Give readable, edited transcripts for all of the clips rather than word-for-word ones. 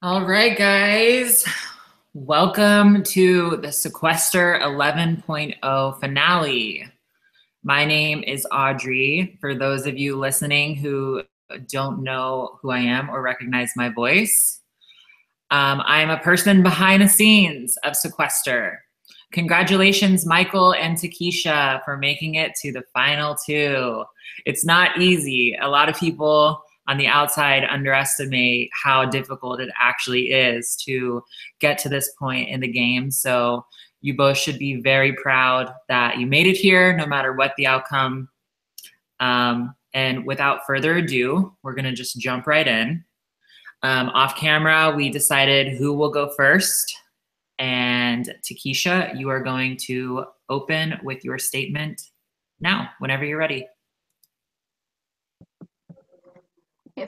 All right, guys. Welcome to the Sequester 11.0 finale. My name is Audrey. For those of you listening who don't know who I am or recognize my voice, I am a person behind the scenes of Sequester. Congratulations, Michael and Te Keyshia, for making it to the final two. It's not easy. A lot of people on the outside underestimate how difficult it actually is to get to this point in the game. So you both should be very proud that you made it here, no matter what the outcome. And without further ado, we're gonna just jump right in. Off camera, we decided who will go first. And Te Keyshia, you are going to open with your statement now, whenever you're ready.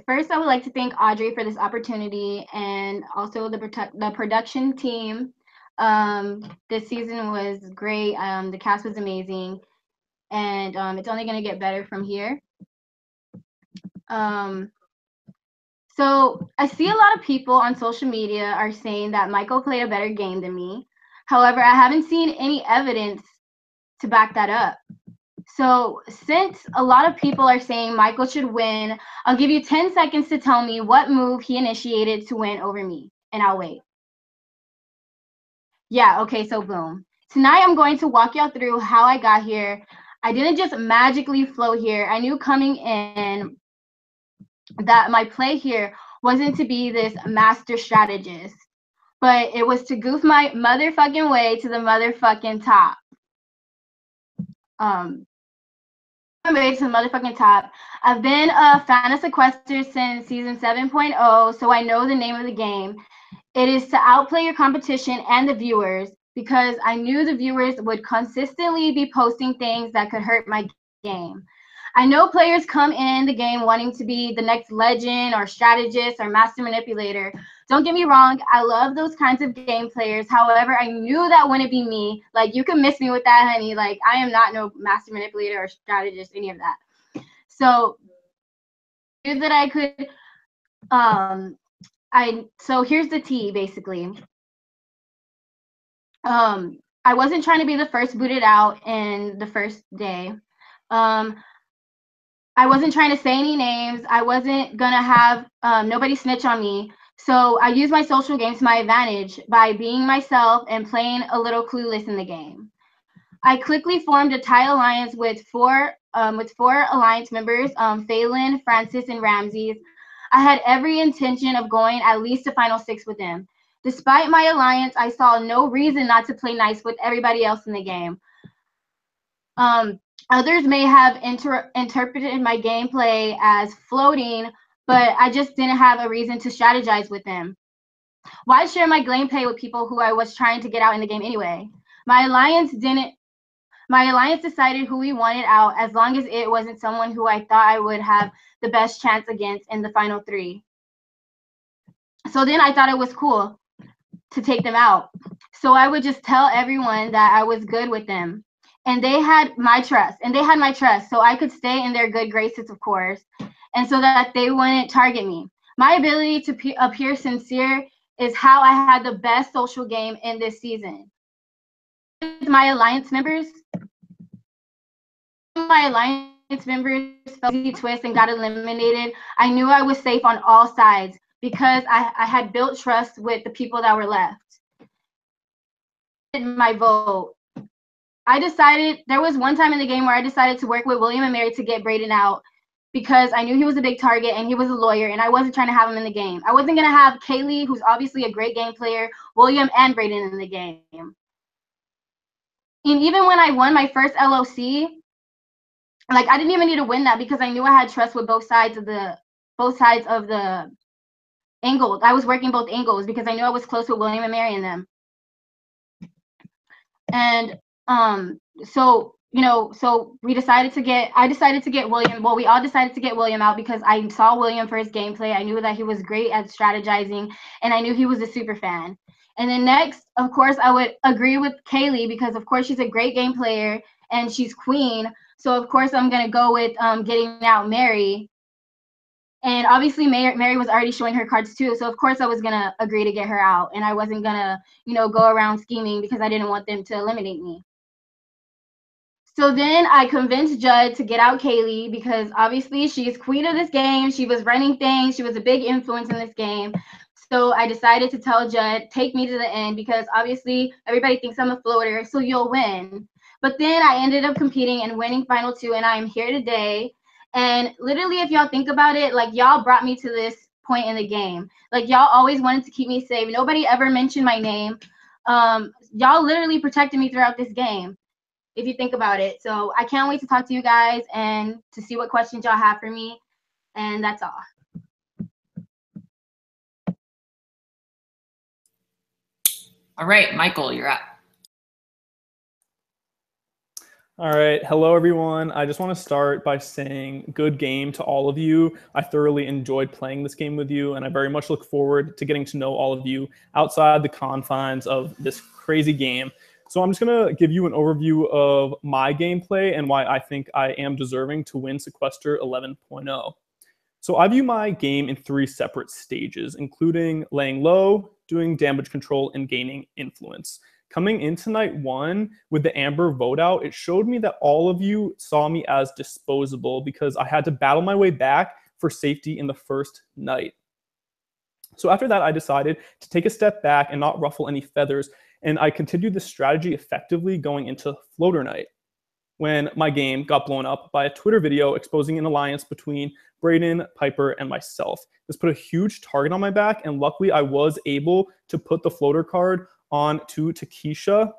First, I would like to thank Audrey for this opportunity and also the production team. This season was great. The cast was amazing, and it's only going to get better from here. So I see a lot of people on social media are saying that Michael played a better game than me. However, I haven't seen any evidence to back that up. So since a lot of people are saying Michael should win, I'll give you 10 seconds to tell me what move he initiated to win over me, and I'll wait. Yeah, okay, so boom. Tonight I'm going to walk y'all through how I got here. I didn't just magically flow here. I knew coming in that my play here wasn't to be this master strategist, but it was to goof my motherfucking way to the motherfucking top. Way to the motherfucking top. I've been a fan of Sequester since season 7.0, so I know the name of the game. It is to outplay your competition and the viewers, because I knew the viewers would consistently be posting things that could hurt my game. I know players come in the game wanting to be the next legend or strategist or master manipulator. Don't get me wrong, I love those kinds of game players. However, I knew that wouldn't be me. Like, you can miss me with that, honey. Like, I am not no master manipulator or strategist, any of that. So, I knew that I could, so here's the tea, basically. I wasn't trying to be the first booted out in the first day. I wasn't trying to say any names. I wasn't gonna have nobody snitch on me. So I used my social game to my advantage by being myself and playing a little clueless in the game. I quickly formed a tight alliance with four alliance members, Phelan, Francis, and Ramses. I had every intention of going at least to Final Six with them. Despite my alliance, I saw no reason not to play nice with everybody else in the game. Others may have interpreted my gameplay as floating, but I just didn't have a reason to strategize with them. Why share my gameplay with people who I was trying to get out in the game anyway? My alliance decided who we wanted out, as long as it wasn't someone who I thought I would have the best chance against in the final three. So then I thought it was cool to take them out. So I would just tell everyone that I was good with them. And they had my trust. So I could stay in their good graces, of course, and so that they wouldn't target me. My ability to appear sincere is how I had the best social game in this season. My alliance members fell easy twist and got eliminated. I knew I was safe on all sides because I had built trust with the people that were left. My vote. There was one time in the game where I decided to work with William and Mary to get Brayden out, because I knew he was a big target and he was a lawyer, and I wasn't trying to have him in the game. I wasn't going to have Kaylee, who's obviously a great game player, William, and Brayden in the game. And even when I won my first LOC, like, I didn't even need to win that because I knew I had trust with both sides of the angles. I was working both angles because I knew I was close with William and Mary and them. And so I decided to get William. Well, we all decided to get William out because I saw William for his gameplay. I knew that he was great at strategizing, and I knew he was a super fan. And then next, of course, I would agree with Kaylee because, of course, she's a great game player and she's queen. So, of course, I'm going to go with getting out Mary. And obviously Mary was already showing her cards too. So of course I was going to agree to get her out. And I wasn't going to, go around scheming because I didn't want them to eliminate me. So then I convinced Judd to get out Kaylee because obviously she's queen of this game. She was running things. She was a big influence in this game. So I decided to tell Judd, take me to the end because obviously everybody thinks I'm a floater, so you'll win. But then I ended up competing and winning final 2, and I am here today. And literally, if y'all think about it, like, y'all brought me to this point in the game. Like, y'all always wanted to keep me safe. Nobody ever mentioned my name. Y'all literally protected me throughout this game, if you think about it. So I can't wait to talk to you guys and to see what questions y'all have for me. And that's all. All right, Michael, you're up. All right. Hello, everyone. I just want to start by saying good game to all of you. I thoroughly enjoyed playing this game with you, and I very much look forward to getting to know all of you outside the confines of this crazy game. So I'm just going to give you an overview of my gameplay and why I think I am deserving to win Sequester 11.0. So I view my game in 3 separate stages, including laying low, doing damage control, and gaining influence. Coming into night 1 with the Amber vote out, it showed me that all of you saw me as disposable because I had to battle my way back for safety in the first night. So after that, I decided to take a step back and not ruffle any feathers, and I continued this strategy effectively going into floater night, when my game got blown up by a Twitter video exposing an alliance between Brayden, Piper, and myself. This put a huge target on my back, and luckily I was able to put the floater card on to Te Keyshia,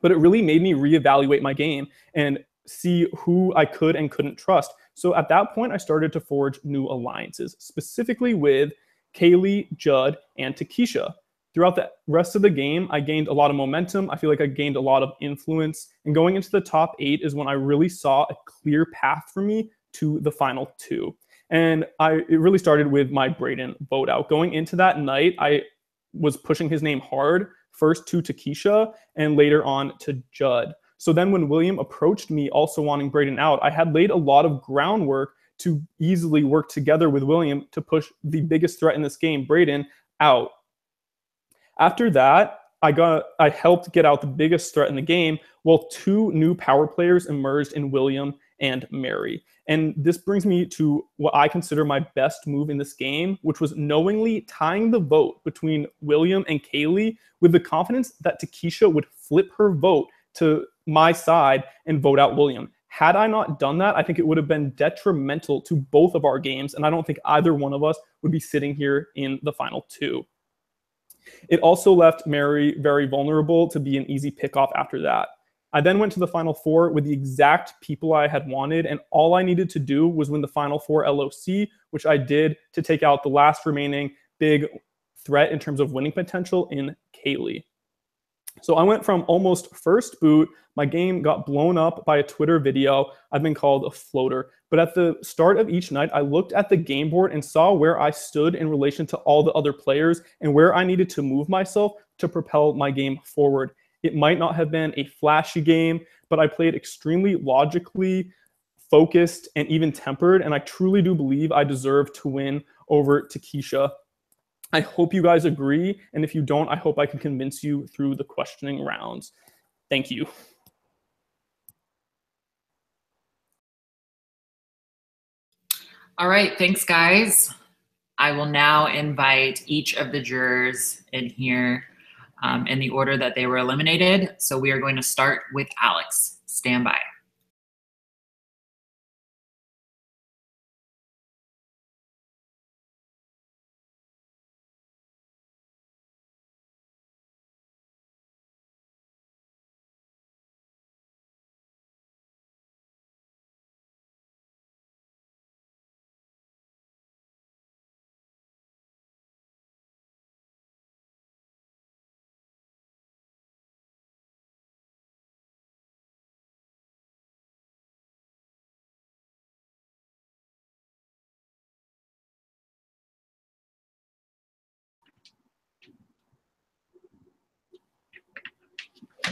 but it really made me reevaluate my game and see who I could and couldn't trust. So at that point, I started to forge new alliances, specifically with Kaylee, Judd, and Te Keyshia. Throughout the rest of the game, I gained a lot of momentum. I feel like I gained a lot of influence. And going into the top 8 is when I really saw a clear path for me to the final 2. And it really started with my Brayden vote out. Going into that night, I was pushing his name hard, first to Te Keyshia and later on to Judd. So then when William approached me also wanting Brayden out, I had laid a lot of groundwork to easily work together with William to push the biggest threat in this game, Brayden, out. After that, I helped get out the biggest threat in the game while 2 new power players emerged in William and Mary. And this brings me to what I consider my best move in this game, which was knowingly tying the vote between William and Kaylee with the confidence that Te Keyshia would flip her vote to my side and vote out William. Had I not done that, I think it would have been detrimental to both of our games, and I don't think either one of us would be sitting here in the final 2. It also left Mary very vulnerable to be an easy pickoff after that. I then went to the final 4 with the exact people I had wanted, and all I needed to do was win the final 4 LOC, which I did to take out the last remaining big threat in terms of winning potential in Kaylee. So I went from almost first boot, my game got blown up by a Twitter video, I've been called a floater. But at the start of each night, I looked at the game board and saw where I stood in relation to all the other players and where I needed to move myself to propel my game forward. It might not have been a flashy game, but I played extremely logically, focused, and even tempered, and I truly do believe I deserve to win over Te Keyshia. I hope you guys agree, and if you don't, I hope I can convince you through the questioning rounds. Thank you. All right, thanks, guys. I will now invite each of the jurors in here in the order that they were eliminated. So we are going to start with Alex. Stand by.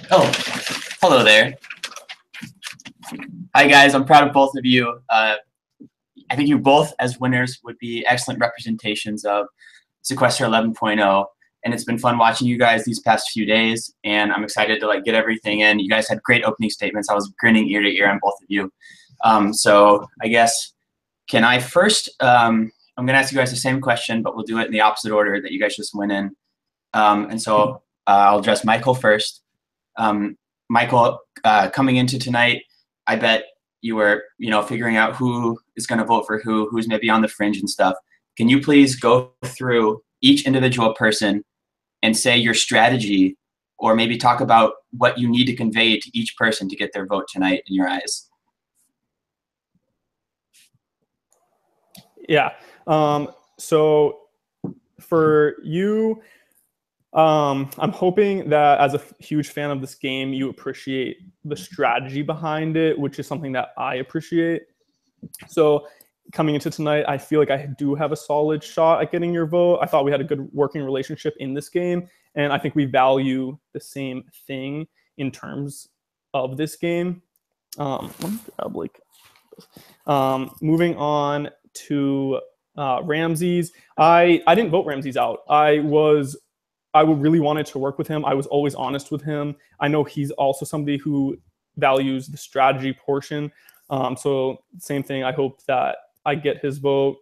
Oh, hello there. Hi guys, I'm proud of both of you. I think you both as winners would be excellent representations of Sequester 11.0. And it's been fun watching you guys these past few days. And I'm excited to like get everything in. You guys had great opening statements. I was grinning ear to ear on both of you. So I guess, can I first, I'm going to ask you guys the same question, but we'll do it in the opposite order that you guys just went in. And so I'll address Michael first. Michael, coming into tonight, I bet you were, figuring out who is going to vote for who's maybe on the fringe and stuff. Can you please go through each individual person and say your strategy, or maybe talk about what you need to convey to each person to get their vote tonight in your eyes? Yeah. So for you, I'm hoping that as a huge fan of this game, you appreciate the strategy behind it, which is something that I appreciate. So coming into tonight, I feel like I do have a solid shot at getting your vote. I thought we had a good working relationship in this game, and I think we value the same thing in terms of this game. Let me grab moving on to Ramses. I didn't vote Ramses out. I really wanted to work with him. I was always honest with him. I know he's also somebody who values the strategy portion. So same thing. I hope that I get his vote.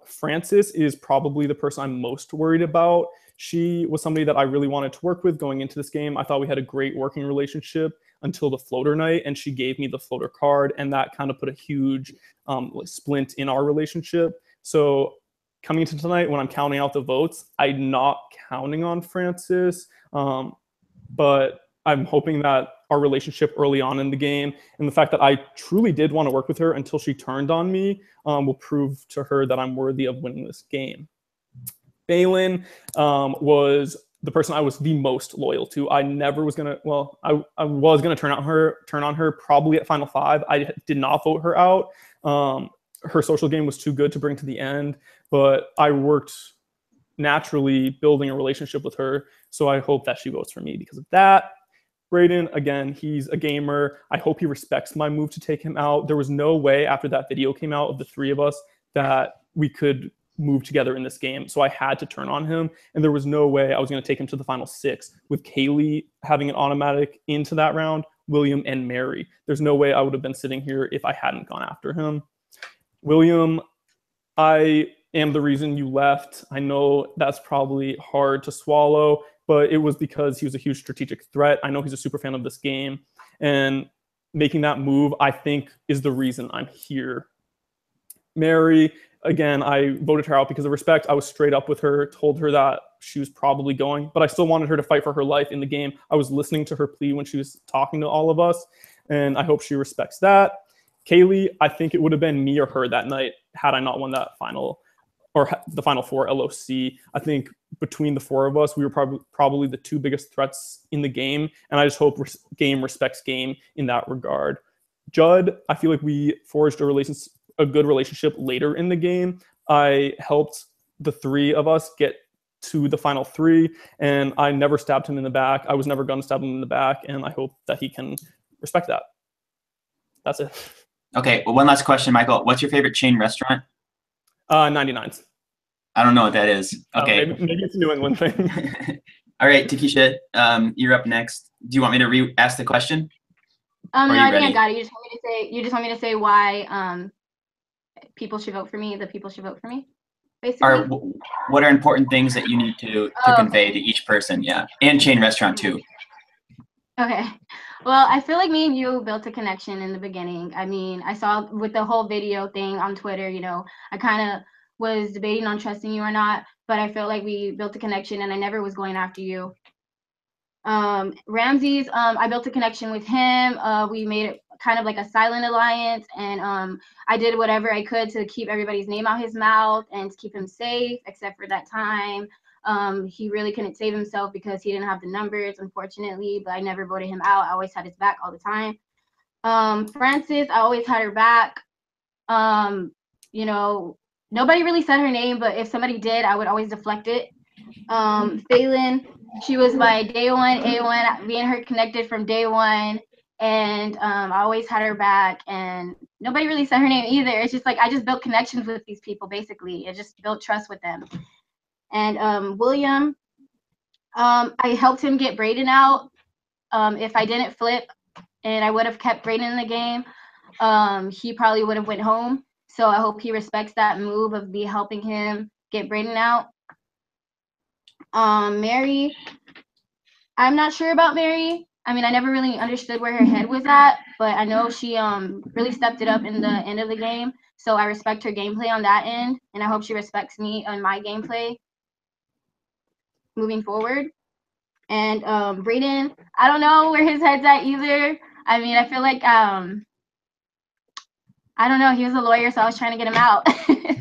Frances is probably the person I'm most worried about. She was somebody that I really wanted to work with going into this game. I thought we had a great working relationship until the floater night, and she gave me the floater card, and that kind of put a huge splint in our relationship. So coming into tonight, when I'm counting out the votes, I'm not counting on Frances, but I'm hoping that our relationship early on in the game and the fact that I truly did want to work with her until she turned on me will prove to her that I'm worthy of winning this game. Balin was the person I was the most loyal to. I never was going to, well, I was going to turn on her probably at Final 5. I did not vote her out. Her social game was too good to bring to the end, but I worked naturally building a relationship with her. So I hope that she votes for me because of that. Brayden, again, he's a gamer. I hope he respects my move to take him out. There was no way after that video came out of the three of us that we could move together in this game. So I had to turn on him. And there was no way I was going to take him to the final 6 with Kaylee having an automatic into that round, William and Mary. There's no way I would have been sitting here if I hadn't gone after him. William, I am the reason you left. I know that's probably hard to swallow, but it was because he was a huge strategic threat. I know he's a super fan of this game, and making that move, I think, is the reason I'm here. Mary, again, I voted her out because of respect. I was straight up with her, told her that she was probably going, but I still wanted her to fight for her life in the game. I was listening to her plea when she was talking to all of us, and I hope she respects that. Kaylee, I think it would have been me or her that night had I not won that final, or the Final 4 LOC. I think between the 4 of us, we were probably the 2 biggest threats in the game, and I just hope game respects game in that regard. Judd, I feel like we forged a good relationship later in the game. I helped the 3 of us get to the final 3, and I never stabbed him in the back. I was never going to stab him in the back, and I hope that he can respect that. That's it. Okay, well, one last question, Michael. What's your favorite chain restaurant? 99's. I don't know what that is. Okay. Maybe it's a New England thing. All right, Te Keyshia, you're up next. Do you want me to re-ask the question? No, I think I got it. You just want me to say why people should vote for me. The people should vote for me, basically. What are important things that you need to convey to each person? Yeah, and chain restaurant too. Okay. Well, I feel like me and you built a connection in the beginning. I mean, I saw with the whole video thing on Twitter, I kind of was debating on trusting you or not, but I felt like we built a connection and I never was going after you. Ramses, I built a connection with him. We made it kind of like a silent alliance, and I did whatever I could to keep everybody's name out his mouth and to keep him safe, except for that time. He really couldn't save himself because he didn't have the numbers, unfortunately, but I never voted him out. I always had his back all the time. Frances, I always had her back. Nobody really said her name, but if somebody did, I would always deflect it. Phelan, she was my day one, A1. Me and her connected from day one, and I always had her back. And nobody really said her name either. It's just like I just built connections with these people, basically. It just built trust with them. And William, I helped him get Brayden out. If I didn't flip and I would have kept Brayden in the game, he probably would have went home. So I hope he respects that move of me helping him get Brayden out. Mary, I'm not sure about Mary. I mean, I never really understood where her head was at, but I know she really stepped it up in the end of the game. So I respect her gameplay on that end, and I hope she respects me on my gameplay moving forward. And Brayden, I don't know where his head's at either. I mean, I feel like I don't know. He was a lawyer, so I was trying to get him out,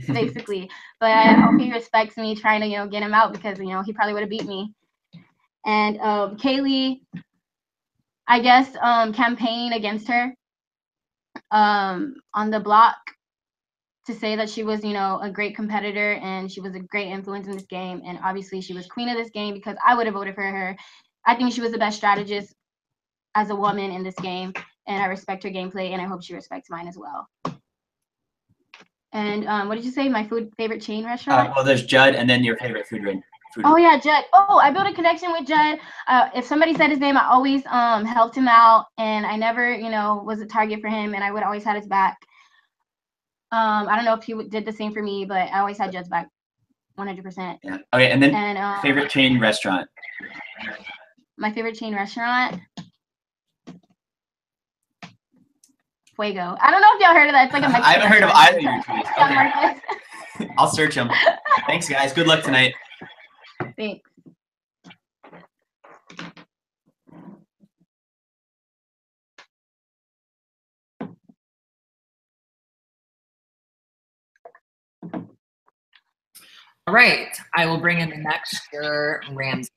basically. But I hope he respects me trying to, get him out because, he probably would have beat me. And Kaylee, I guess, campaign against her on the block to say that she was, a great competitor and she was a great influence in this game. And obviously she was queen of this game because I would have voted for her. I think she was the best strategist as a woman in this game. And I respect her gameplay and I hope she respects mine as well. And what did you say? My favorite chain restaurant? Well, there's Judd and then your favorite food. Oh yeah, Judd. Oh, I built a connection with Judd. If somebody said his name, I always helped him out, and I never, was a target for him, and I would always had his back. I don't know if he did the same for me, but I always had Judd's back, 100%. Yeah. Okay, and then favorite chain restaurant. My favorite chain restaurant. Fuego. I don't know if y'all heard of that. It's like a Mexican I haven't heard of either of your tweets. Okay. I'll search them. Thanks, guys. Good luck tonight. Thanks. All right, I will bring in the next juror, Ramsey.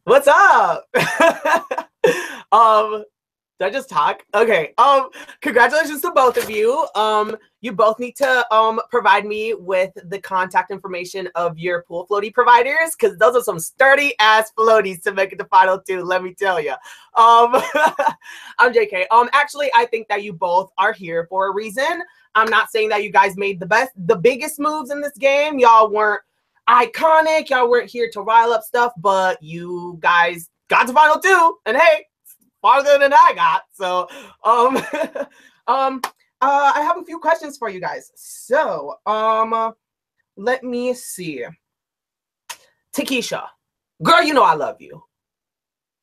What's up? Did I just talk? Okay. Congratulations to both of you. You both need to provide me with the contact information of your pool floaty providers, because those are some sturdy ass floaties to make it to final two, let me tell you. I'm JK. Actually, I think that you both are here for a reason. I'm not saying that you guys made the biggest moves in this game. Y'all weren't iconic. Y'all weren't here to rile up stuff, but you guys got to final two, and hey, farther than I got. So, I have a few questions for you guys. So, let me see. Te Keyshia, girl, you know I love you.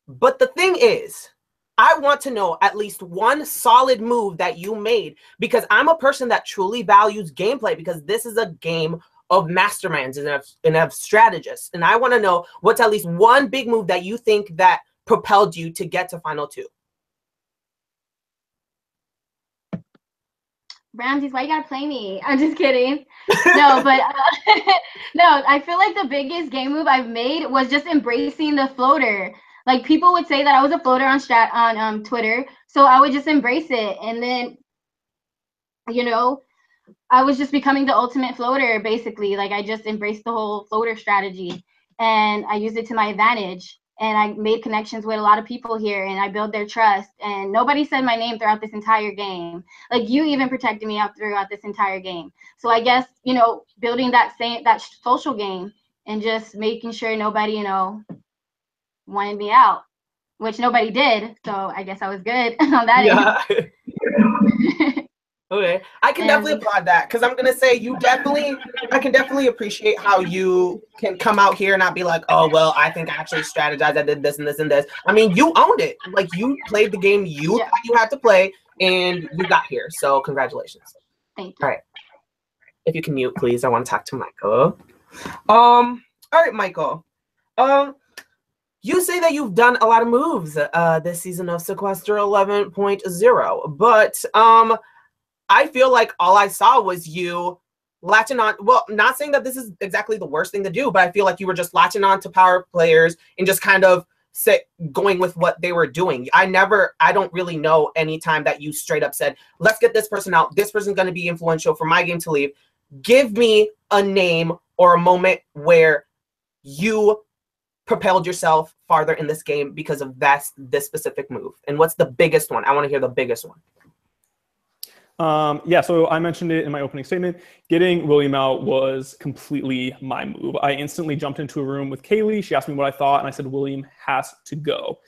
But the thing is, I want to know at least one solid move that you made, because I'm a person that truly values gameplay, because this is a game of masterminds and of strategists. And I want to know what's at least one big move that you think that propelled you to get to final two. Ramses, why you gotta play me? I'm just kidding. No, but no, I feel like the biggest game move I've made was just embracing the floater. Like, people would say that I was a floater on Twitter, so I would just embrace it, and then, I was just becoming the ultimate floater, basically. Like, I just embraced the whole floater strategy, and I used it to my advantage. And I made connections with a lot of people here, and I built their trust. And nobody said my name throughout this entire game. Like, you even protected me out throughout this entire game. So I guess, building that social game and just making sure nobody, wanted me out, which nobody did. So I guess I was good on that end. Okay, I can definitely applaud that because I'm gonna say I can definitely appreciate how you can come out here and not be like, oh well, I think I actually strategized, I did this and this and this. I mean, you owned it. Like you played the game you had to play, and you got here. So congratulations. Thank you. All right, if you can mute, please. I want to talk to Michael. All right, Michael. You say that you've done a lot of moves this season of Sequester 11.0, but I feel like all I saw was you latching on. Well, not saying that this is exactly the worst thing to do, but I feel like you were just latching on to power players and just kind of going with what they were doing. I don't really know any time that you straight up said, let's get this person out. This person's going to be influential for my game to leave. Give me a name or a moment where you propelled yourself farther in this game because of this specific move. And what's the biggest one? I want to hear the biggest one. Yeah, so I mentioned it in my opening statement. Getting William out was completely my move. I instantly jumped into a room with Kaylee. She asked me what I thought, and I said, William has to go.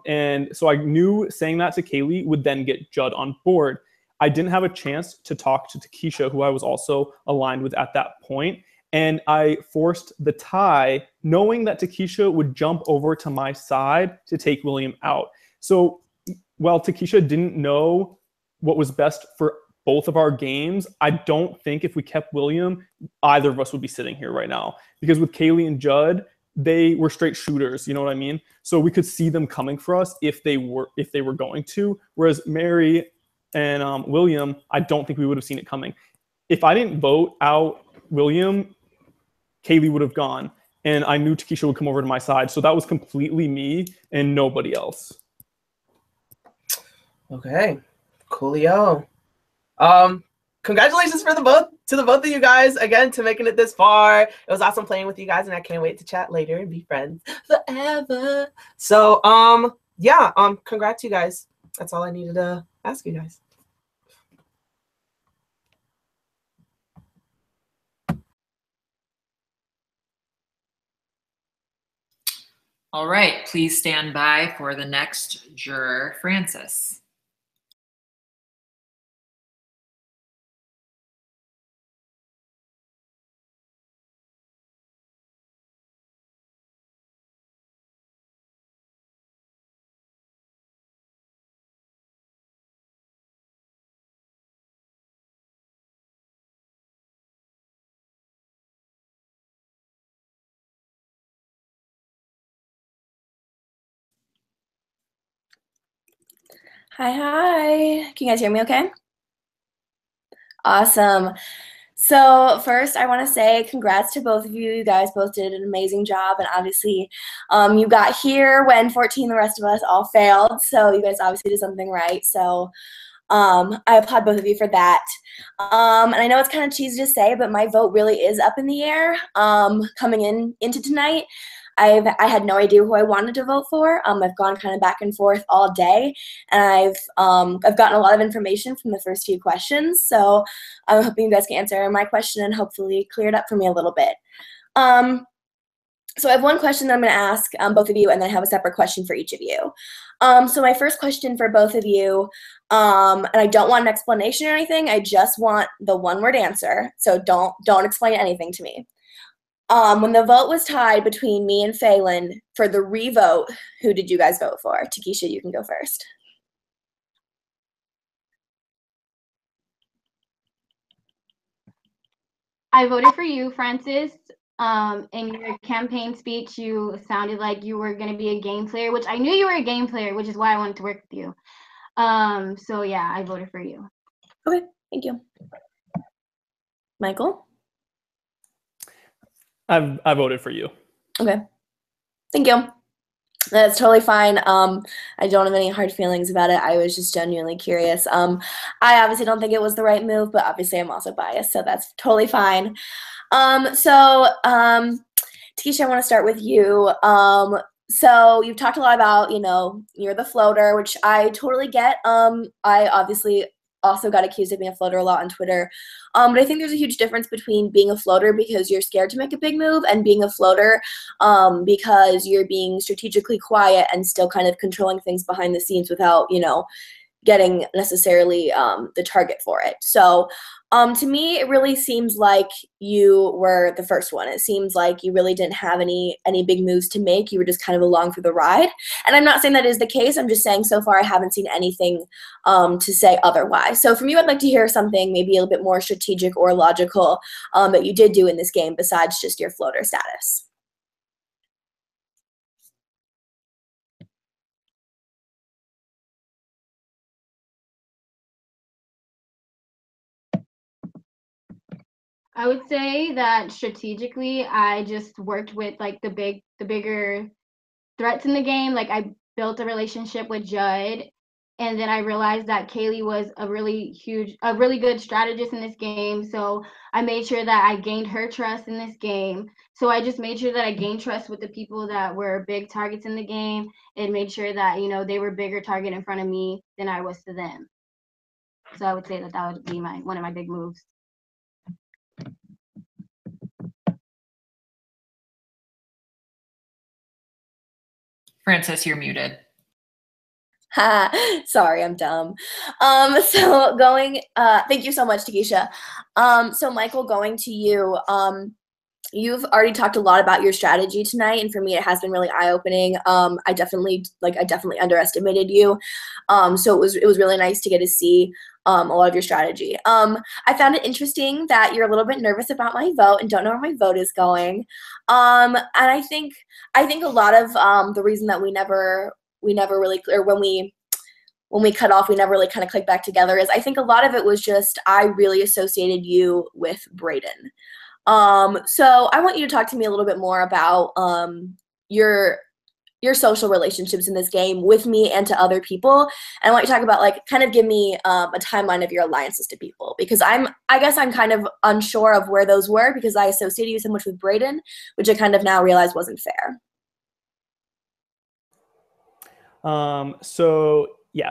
And so I knew saying that to Kaylee would then get Judd on board. I didn't have a chance to talk to Te Keyshia, who I was also aligned with at that point. And I forced the tie, knowing that Te Keyshia would jump over to my side to take William out. So while Te Keyshia didn't know what was best for both of our games, I don't think if we kept William, either of us would be sitting here right now. Because with Kaylee and Judd, they were straight shooters, you know what I mean? So we could see them coming for us if they were going to. Whereas Mary and William, I don't think we would have seen it coming. If I didn't vote out William, Kaylee would have gone. And I knew Te Keyshia would come over to my side. So that was completely me and nobody else. Okay. Coolio. Congratulations to the both of you guys again to making it this far. It was awesome playing with you guys, and I can't wait to chat later and be friends forever. So yeah, congrats you guys. That's all I needed to ask you guys. All right, please stand by for the next juror, Francis. Hi. Can you guys hear me okay? Awesome. So first, I want to say congrats to both of you. You guys both did an amazing job, and obviously you got here when 14 the rest of us all failed, so you guys obviously did something right. So I applaud both of you for that. And I know it's kind of cheesy to say, but my vote really is up in the air coming into tonight. I had no idea who I wanted to vote for. I've gone kind of back and forth all day, and I've gotten a lot of information from the first few questions. So I'm hoping you guys can answer my question and hopefully clear it up for me a little bit. So I have one question that I'm going to ask both of you, and then I have a separate question for each of you. So my first question for both of you, and I don't want an explanation or anything. I just want the one-word answer. So don't explain anything to me. When the vote was tied between me and Phelan for the revote, who did you guys vote for? Te Keyshia, you can go first. I voted for you, Francis. In your campaign speech, you sounded like you were going to be a game player, which I knew you were a game player, which is why I wanted to work with you. So yeah, I voted for you. Okay, thank you. Michael? I voted for you. Okay, thank you. That's totally fine. I don't have any hard feelings about it. I was just genuinely curious. I obviously don't think it was the right move, but obviously I'm also biased, so that's totally fine. So Te Keyshia, I want to start with you. So you've talked a lot about, you're the floater, which I totally get. I obviously also got accused of being a floater a lot on Twitter. But I think there's a huge difference between being a floater because you're scared to make a big move and being a floater because you're being strategically quiet and still kind of controlling things behind the scenes without, getting necessarily the target for it. So to me, it really seems like you were the first one. It seems like you really didn't have any big moves to make. You were just kind of along for the ride. And I'm not saying that is the case. I'm just saying so far I haven't seen anything to say otherwise. So from you, I'd like to hear something maybe a little bit more strategic or logical that you did do in this game besides just your floater status. I would say that strategically, I just worked with like the bigger threats in the game. Like I built a relationship with Judd, and then I realized that Kaylee was a really good strategist in this game. So I made sure that I gained her trust in this game. So I just made sure that I gained trust with the people that were big targets in the game, and made sure that they were bigger target in front of me than I was to them. So I would say that would be one of my big moves. Francis, you're muted. Sorry, I'm dumb. So going, thank you so much, Te Keyshia. So Michael, going to you, you've already talked a lot about your strategy tonight, and for me, it has been really eye-opening. I definitely underestimated you. So it was really nice to get to see a lot of your strategy. I found it interesting that you're a little bit nervous about my vote and don't know where my vote is going. And I think a lot of the reason that we never really, or when we cut off, we never really kind of clicked back together, is I think a lot of it was just I really associated you with Brayden. So I want you to talk to me a little bit more about your social relationships in this game with me and to other people. And I want you to talk about, like, kind of give me a timeline of your alliances to people, because I guess I'm kind of unsure of where those were because I associated you so much with Brayden, which I kind of now realize wasn't fair.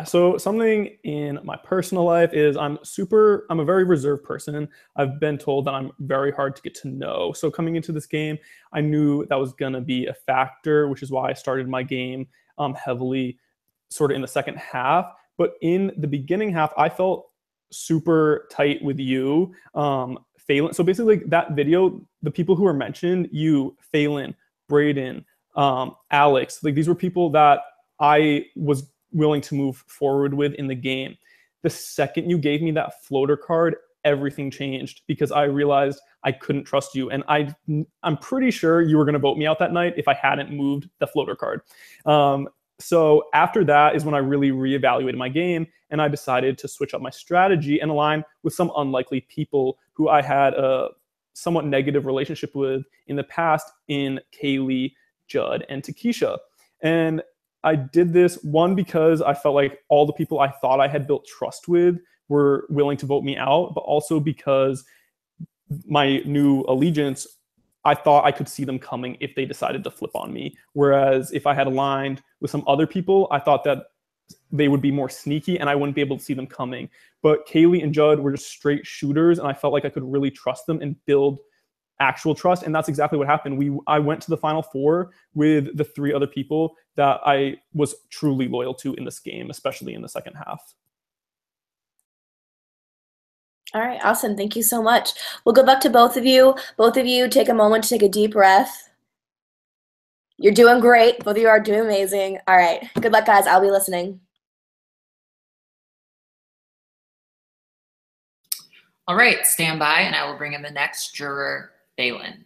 So something in my personal life is I'm a very reserved person. I've been told that I'm very hard to get to know. So coming into this game, I knew that was going to be a factor, which is why I started my game heavily sort of in the second half. But in the beginning half, I felt super tight with you, Phelan. So basically, like, that video, the people who were mentioned, you, Phelan, Brayden, Alex, like, these were people that I was willing to move forward with in the game. The second you gave me that floater card, everything changed because I realized I couldn't trust you. And I'm pretty sure you were going to vote me out that night if I hadn't moved the floater card. So after that is when I really reevaluated my game, and I decided to switch up my strategy and align with some unlikely people who I had a somewhat negative relationship with in the past in Kaylee, Judd, and Te Keyshia. And I did this, one, because I felt like all the people I thought I had built trust with were willing to vote me out, but also because my new allegiance, I thought I could see them coming if they decided to flip on me. Whereas if I had aligned with some other people, I thought that they would be more sneaky and I wouldn't be able to see them coming. But Kaylee and Judd were just straight shooters, and I felt like I could really trust them and build actual trust, and that's exactly what happened. I went to the Final Four with the three other people that I was truly loyal to in this game, especially in the second half. All right, awesome. Thank you so much. Well, good luck to both of you. Both of you take a moment to take a deep breath. You're doing great. Both of you are doing amazing. All right, good luck, guys. I'll be listening. All right, stand by, and I will bring in the next juror, Phelan.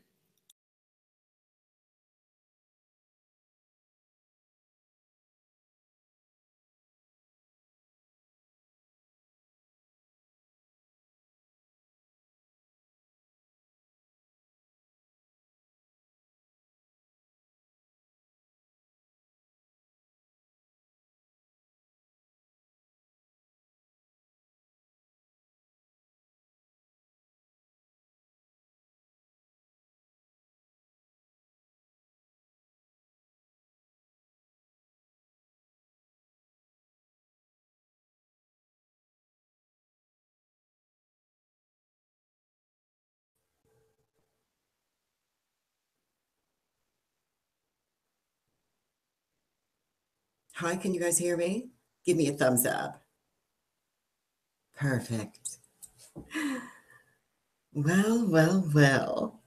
Hi, can you guys hear me? Give me a thumbs up. Perfect. Well, well, well.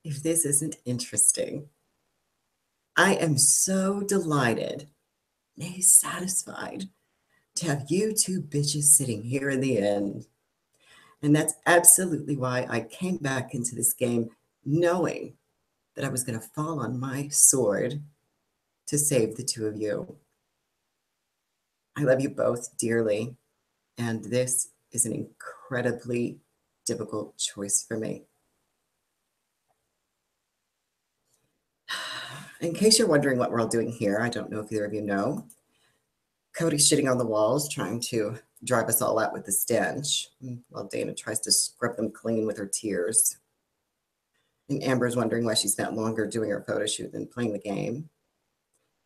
If this isn't interesting. I am so delighted, nay, satisfied to have you two bitches sitting here in the end. And that's absolutely why I came back into this game knowing that I was going to fall on my sword to save the two of you. I love you both dearly, and this is an incredibly difficult choice for me. In case you're wondering what we're all doing here, I don't know if either of you know, Cody's shitting on the walls, trying to drive us all out with the stench, while Dana tries to scrub them clean with her tears. And Amber's wondering why she spent longer doing her photo shoot than playing the game.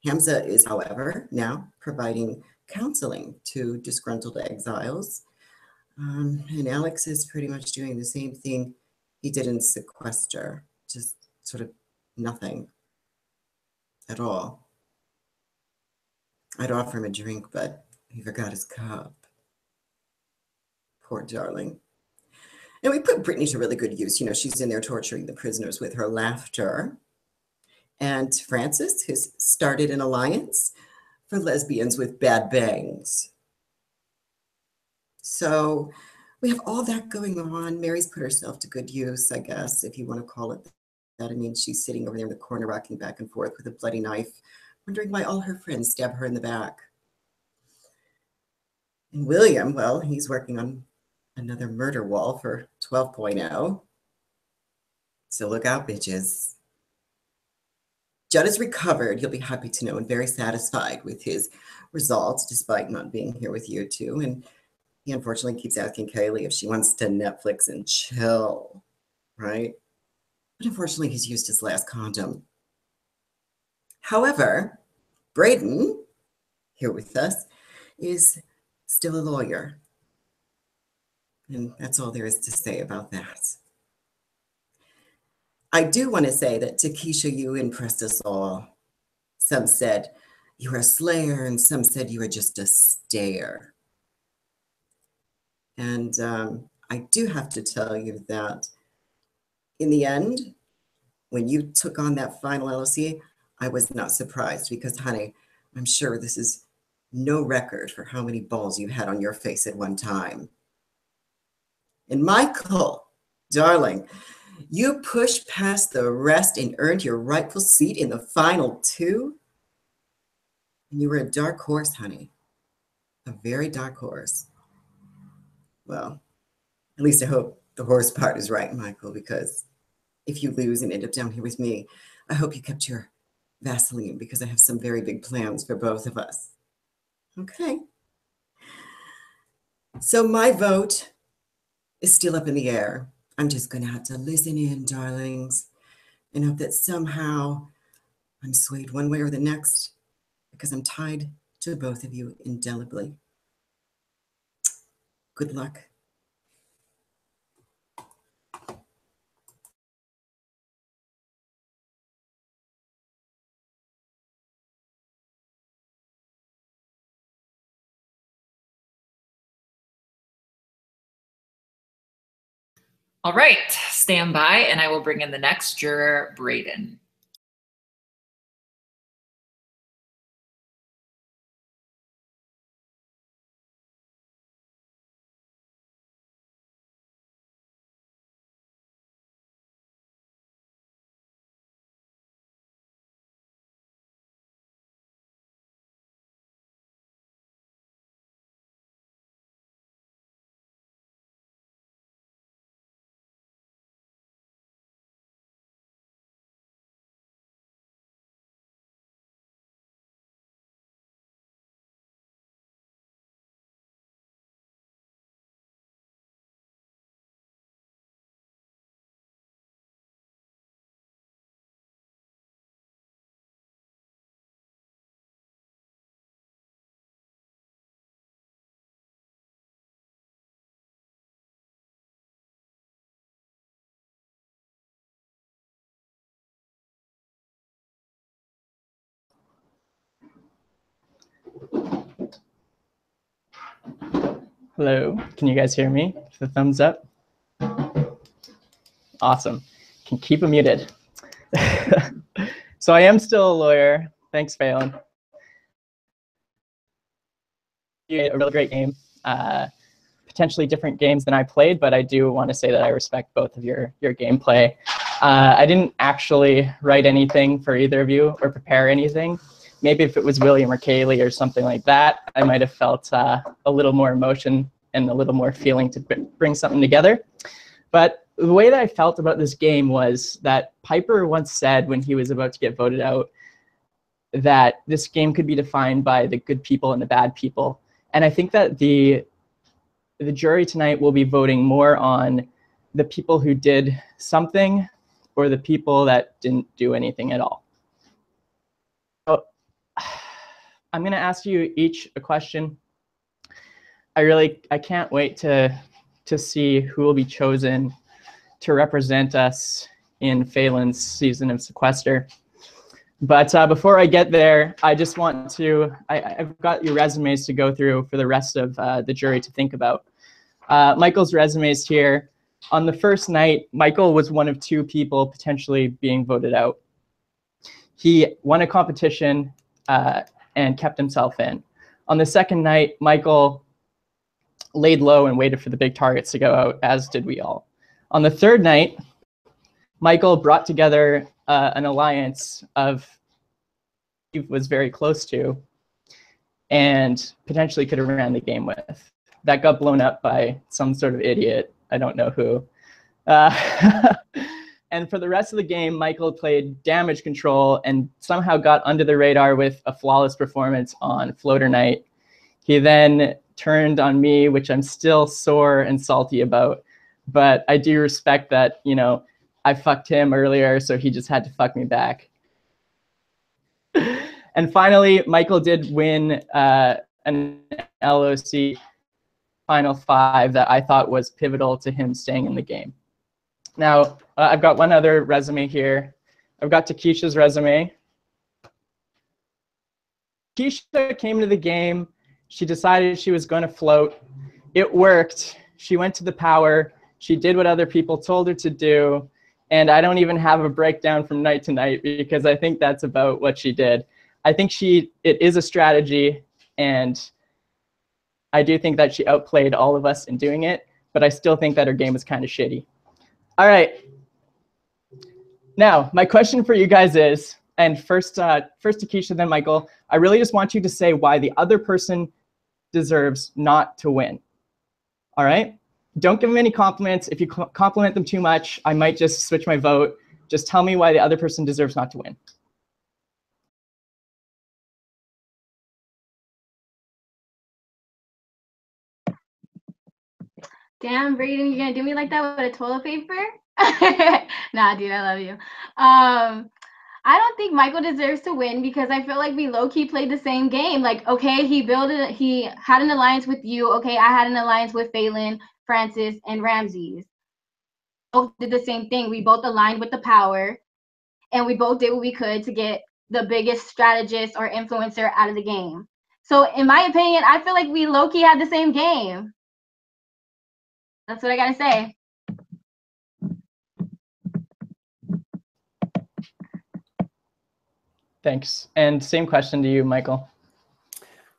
Hamza is, however, now providing counseling to disgruntled exiles. And Alex is pretty much doing the same thing he did in Sequester, just sort of nothing at all. I'd offer him a drink, but he forgot his cup. Poor darling. And we put Brittany to really good use. You know, she's in there torturing the prisoners with her laughter. And Francis has started an alliance for lesbians with bad bangs. So we have all that going on. Mary's put herself to good use, I guess, if you want to call it that. I mean, she's sitting over there in the corner, rocking back and forth with a bloody knife, wondering why all her friends stab her in the back. And William, well, he's working on another murder wall for 12.0. So look out, bitches. Judd is recovered, you'll be happy to know, and very satisfied with his results, despite not being here with you two. And he unfortunately keeps asking Kaylee if she wants to Netflix and chill, right? But unfortunately, he's used his last condom. However, Braden, here with us, is still a lawyer. And that's all there is to say about that. I do want to say that Te Keyshia, you impressed us all. Some said you were a slayer, and some said you were just a stayer. And I do have to tell you that in the end, when you took on that final LLC, I was not surprised because, honey, I'm sure this is no record for how many balls you had on your face at one time. And Michael, darling, you pushed past the rest and earned your rightful seat in the final two. And you were a dark horse, honey. A very dark horse. Well, at least I hope the horse part is right, Michael, because if you lose and end up down here with me, I hope you kept your Vaseline because I have some very big plans for both of us. Okay. So my vote is still up in the air. I'm just going to have to listen in, darlings, and hope that somehow I'm swayed one way or the next because I'm tied to both of you indelibly. Good luck. All right, stand by, and I will bring in the next juror, Braden. Hello, can you guys hear me? The thumbs up. Awesome. Can keep them muted. So I am still a lawyer. Thanks, Phelan. A really great game. Potentially different games than I played, but I do want to say that I respect both of your gameplay. I didn't actually write anything for either of you or prepare anything. Maybe if it was William or Kaylee or something like that, I might have felt a little more emotion and a little more feeling to bring something together. But the way that I felt about this game was that Piper once said when he was about to get voted out that this game could be defined by the good people and the bad people. And I think that the jury tonight will be voting more on the people who did something or the people that didn't do anything at all. So I'm going to ask you each a question. I can't wait to see who will be chosen to represent us in Phelan's season of Sequester. But before I get there, I just want to, I've got your resumes to go through for the rest of the jury to think about. Michael's resume is here. On the first night, Michael was one of two people potentially being voted out. He won a competition and kept himself in. On the second night, Michael laid low and waited for the big targets to go out, as did we all. On the third night, Michael brought together an alliance of he was very close to and potentially could have ran the game with. That got blown up by some sort of idiot. I don't know who. And for the rest of the game, Michael played damage control and somehow got under the radar with a flawless performance on floater night. He then turned on me, which I'm still sore and salty about, but I do respect that, you know, I fucked him earlier, so he just had to fuck me back. And finally, Michael did win an LOC Final 5 that I thought was pivotal to him staying in the game. Now, I've got one other resume here. I've got Te Keyshia's resume. Keysha came to the game. She decided she was going to float. It worked. She went to the power. She did what other people told her to do. And I don't even have a breakdown from night to night because I think that's about what she did. I think it is a strategy, and I do think that she outplayed all of us in doing it, but I still think that her game was kind of shitty. All right. Now, my question for you guys is, and first Te Keyshia, then Michael, I really just want you to say why the other person deserves not to win. All right? Don't give them any compliments. If you compliment them too much, I might just switch my vote. Just tell me why the other person deserves not to win. Damn, Brayden, you're gonna do me like that with a toilet paper? Nah, dude, I love you. I don't think Michael deserves to win because I feel like we low-key played the same game. Like, okay, he had an alliance with you. Okay, I had an alliance with Phelan, Francis, and Ramses. Both did the same thing. We both aligned with the power, and we both did what we could to get the biggest strategist or influencer out of the game. So in my opinion, I feel like we low-key had the same game. That's what I gotta say. Thanks. And same question to you, Michael.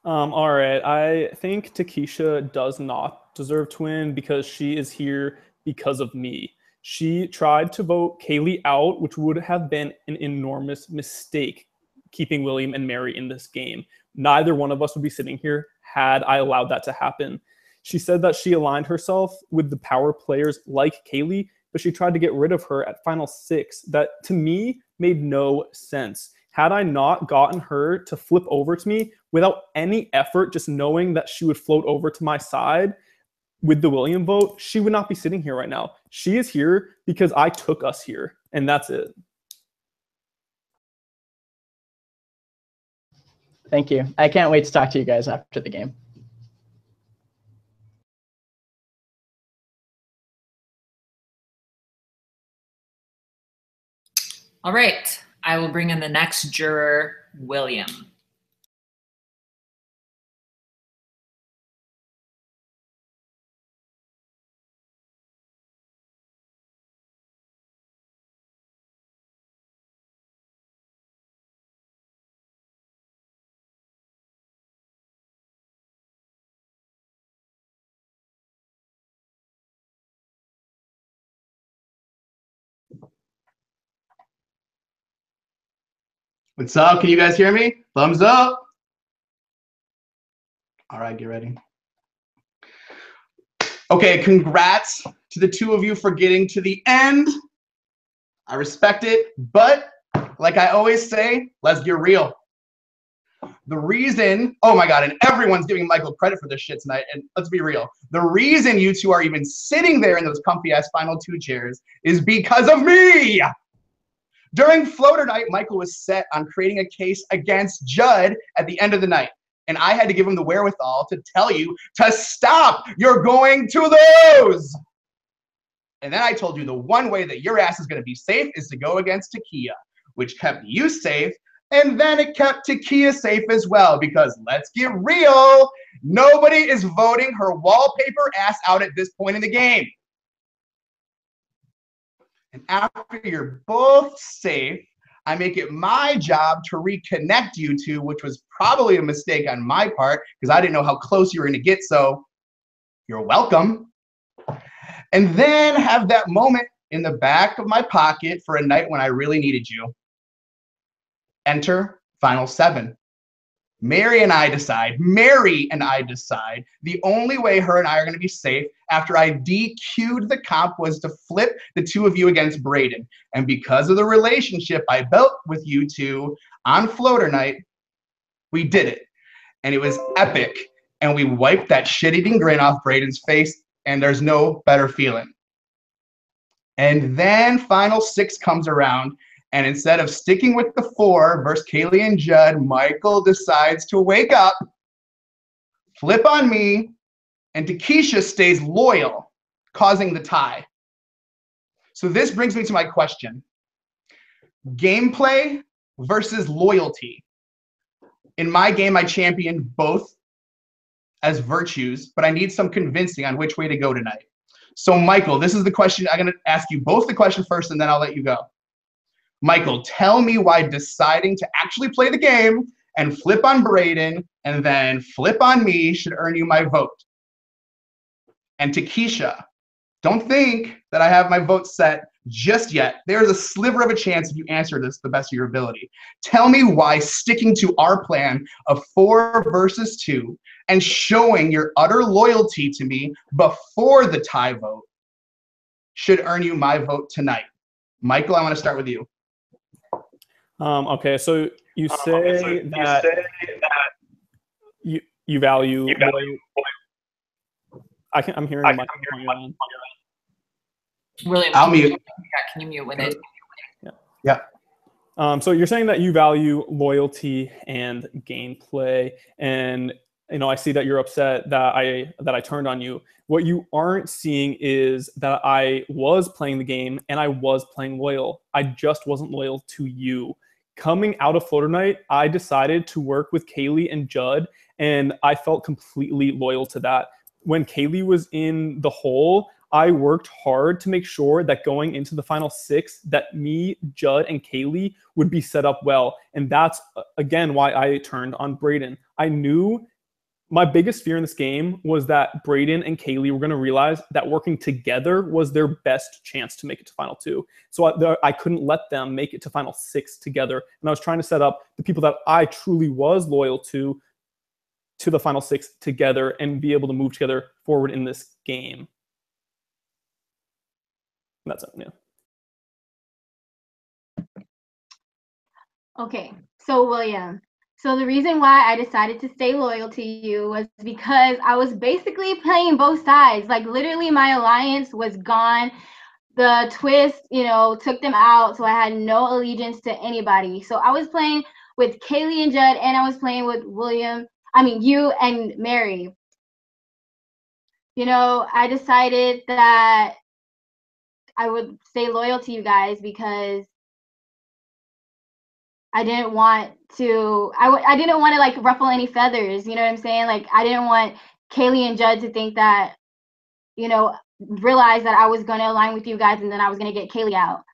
All right. I think Te Keyshia does not deserve to win because she is here because of me. She tried to vote Kaylee out, which would have been an enormous mistake, keeping William and Mary in this game. Neither one of us would be sitting here had I allowed that to happen. She said that she aligned herself with the power players like Kaylee, but she tried to get rid of her at Final 6. That, to me, made no sense. Had I not gotten her to flip over to me without any effort, just knowing that she would float over to my side with the William vote, she would not be sitting here right now. She is here because I took us here, and that's it. Thank you. I can't wait to talk to you guys after the game. All right, I will bring in the next juror, William. What's up? Can you guys hear me? Thumbs up. All right, get ready. Okay, congrats to the two of you for getting to the end. I respect it, but like I always say, let's get real. The reason, oh my God, and everyone's giving Michael credit for this shit tonight, and let's be real. The reason you two are even sitting there in those comfy ass final two chairs is because of me. During floater night, Michael was set on creating a case against Judd at the end of the night. And I had to give him the wherewithal to tell you to stop. You're going to lose. And then I told you the one way that your ass is going to be safe is to go against Te Keyshia, which kept you safe. And then it kept Te Keyshia safe as well, because let's get real, nobody is voting her wallpaper ass out at this point in the game. And after you're both safe, I make it my job to reconnect you two, which was probably a mistake on my part because I didn't know how close you were going to get, so you're welcome. And then have that moment in the back of my pocket for a night when I really needed you. Enter Final 7. Mary and I decide the only way her and I are going to be safe after I DQ'd the comp was to flip the two of you against Braden. And because of the relationship I built with you two on floater night, we did it. And it was epic. And we wiped that shit-eating grin off Braden's face, and there's no better feeling. And then Final 6 comes around, and instead of sticking with the 4 versus Kaylee and Judd, Michael decides to wake up, flip on me, and Te Keyshia stays loyal, causing the tie. So this brings me to my question. Gameplay versus loyalty. In my game, I championed both as virtues, but I need some convincing on which way to go tonight. So Michael, this is the question. I'm going to ask you both the question first, and then I'll let you go. Michael, tell me why deciding to actually play the game and flip on Braden and then flip on me should earn you my vote. And Te Keyshia, don't think that I have my vote set just yet. There's a sliver of a chance if you answer this the best of your ability. Tell me why sticking to our plan of 4 versus 2 and showing your utter loyalty to me before the tie vote should earn you my vote tonight. Michael, I want to start with you. Okay, so you say that you value loyalty. I'm hearing my microphone on. William, I'll mute. Can you mute with it? Yeah. So you're saying that you value loyalty and gameplay, and I see that you're upset that I turned on you. What you aren't seeing is that I was playing the game and I was playing loyal. I just wasn't loyal to you. Coming out of floater night, I decided to work with Kaylee and Judd, and I felt completely loyal to that. When Kaylee was in the hole, I worked hard to make sure that going into the final 6, that me, Judd, and Kaylee would be set up well. And that's, again, why I turned on Braden. I knew my biggest fear in this game was that Braden and Kaylee were going to realize that working together was their best chance to make it to final 2. So I couldn't let them make it to final 6 together. And I was trying to set up the people that I truly was loyal to the final 6 together and be able to move together forward in this game. And that's it, yeah. Okay, so William, so the reason why I decided to stay loyal to you was because I was basically playing both sides. Like literally my alliance was gone. The twist, took them out. So I had no allegiance to anybody. So I was playing with Kaylee and Judd, and I was playing with you and Mary. I decided that I would stay loyal to you guys because I didn't want to like ruffle any feathers, you know what I'm saying? Like I didn't want Kaylee and Judd to think that, realize that I was going to align with you guys and then I was going to get Kaylee out.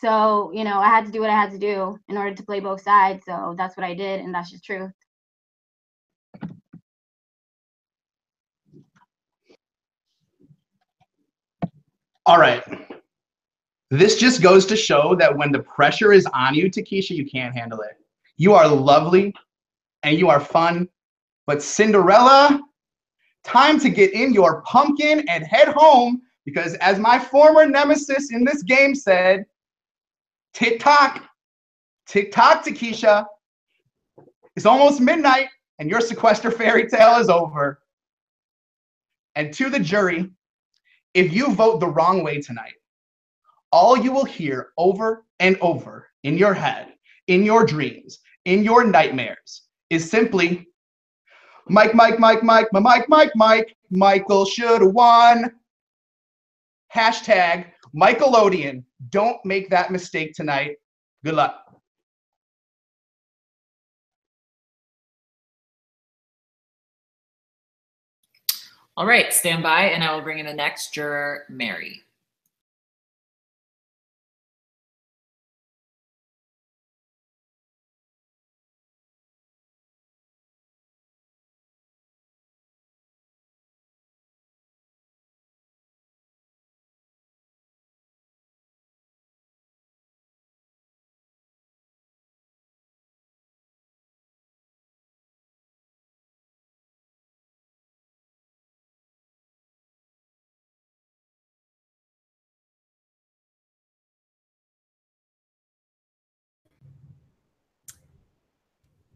So, I had to do what I had to do in order to play both sides. So that's what I did, and that's just true. All right. This just goes to show that when the pressure is on you, Te Keyshia, you can't handle it. You are lovely and you are fun, but Cinderella, time to get in your pumpkin and head home, because as my former nemesis in this game said, tick-tock, Te Keyshia, it's almost midnight and your Sequester fairy tale is over. And to the jury, if you vote the wrong way tonight, all you will hear over and over in your head, in your dreams, in your nightmares is simply, Mike, Michael should have won. Hashtag Michaelodian. Don't make that mistake tonight. Good luck. All right, stand by, and I will bring in the next juror, Mary.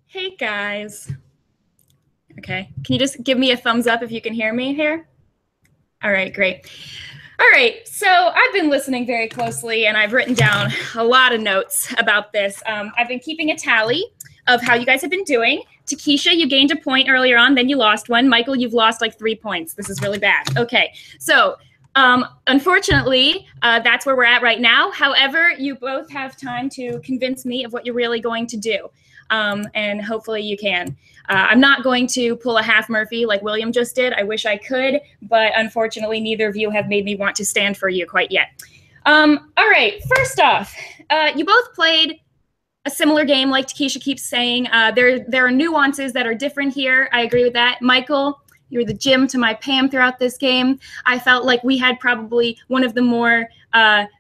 Hey guys. Okay, can you just give me a thumbs up if you can hear me here? All right, great. All right, so I've been listening very closely and I've written down a lot of notes about this. I've been keeping a tally of how you guys have been doing. Te Keyshia, you gained a point earlier on, then you lost one. Michael, you've lost like 3 points. This is really bad. Okay, so unfortunately, that's where we're at right now. However, you both have time to convince me of what you're really going to do. And hopefully you can. I'm not going to pull a half Murphy like William just did. I wish I could, but unfortunately, neither of you have made me want to stand for you quite yet. All right, first off, you both played a similar game like Te Keyshia keeps saying. There are nuances that are different here. I agree with that. Michael, you were the Jim to my Pam throughout this game. I felt like we had probably one of the more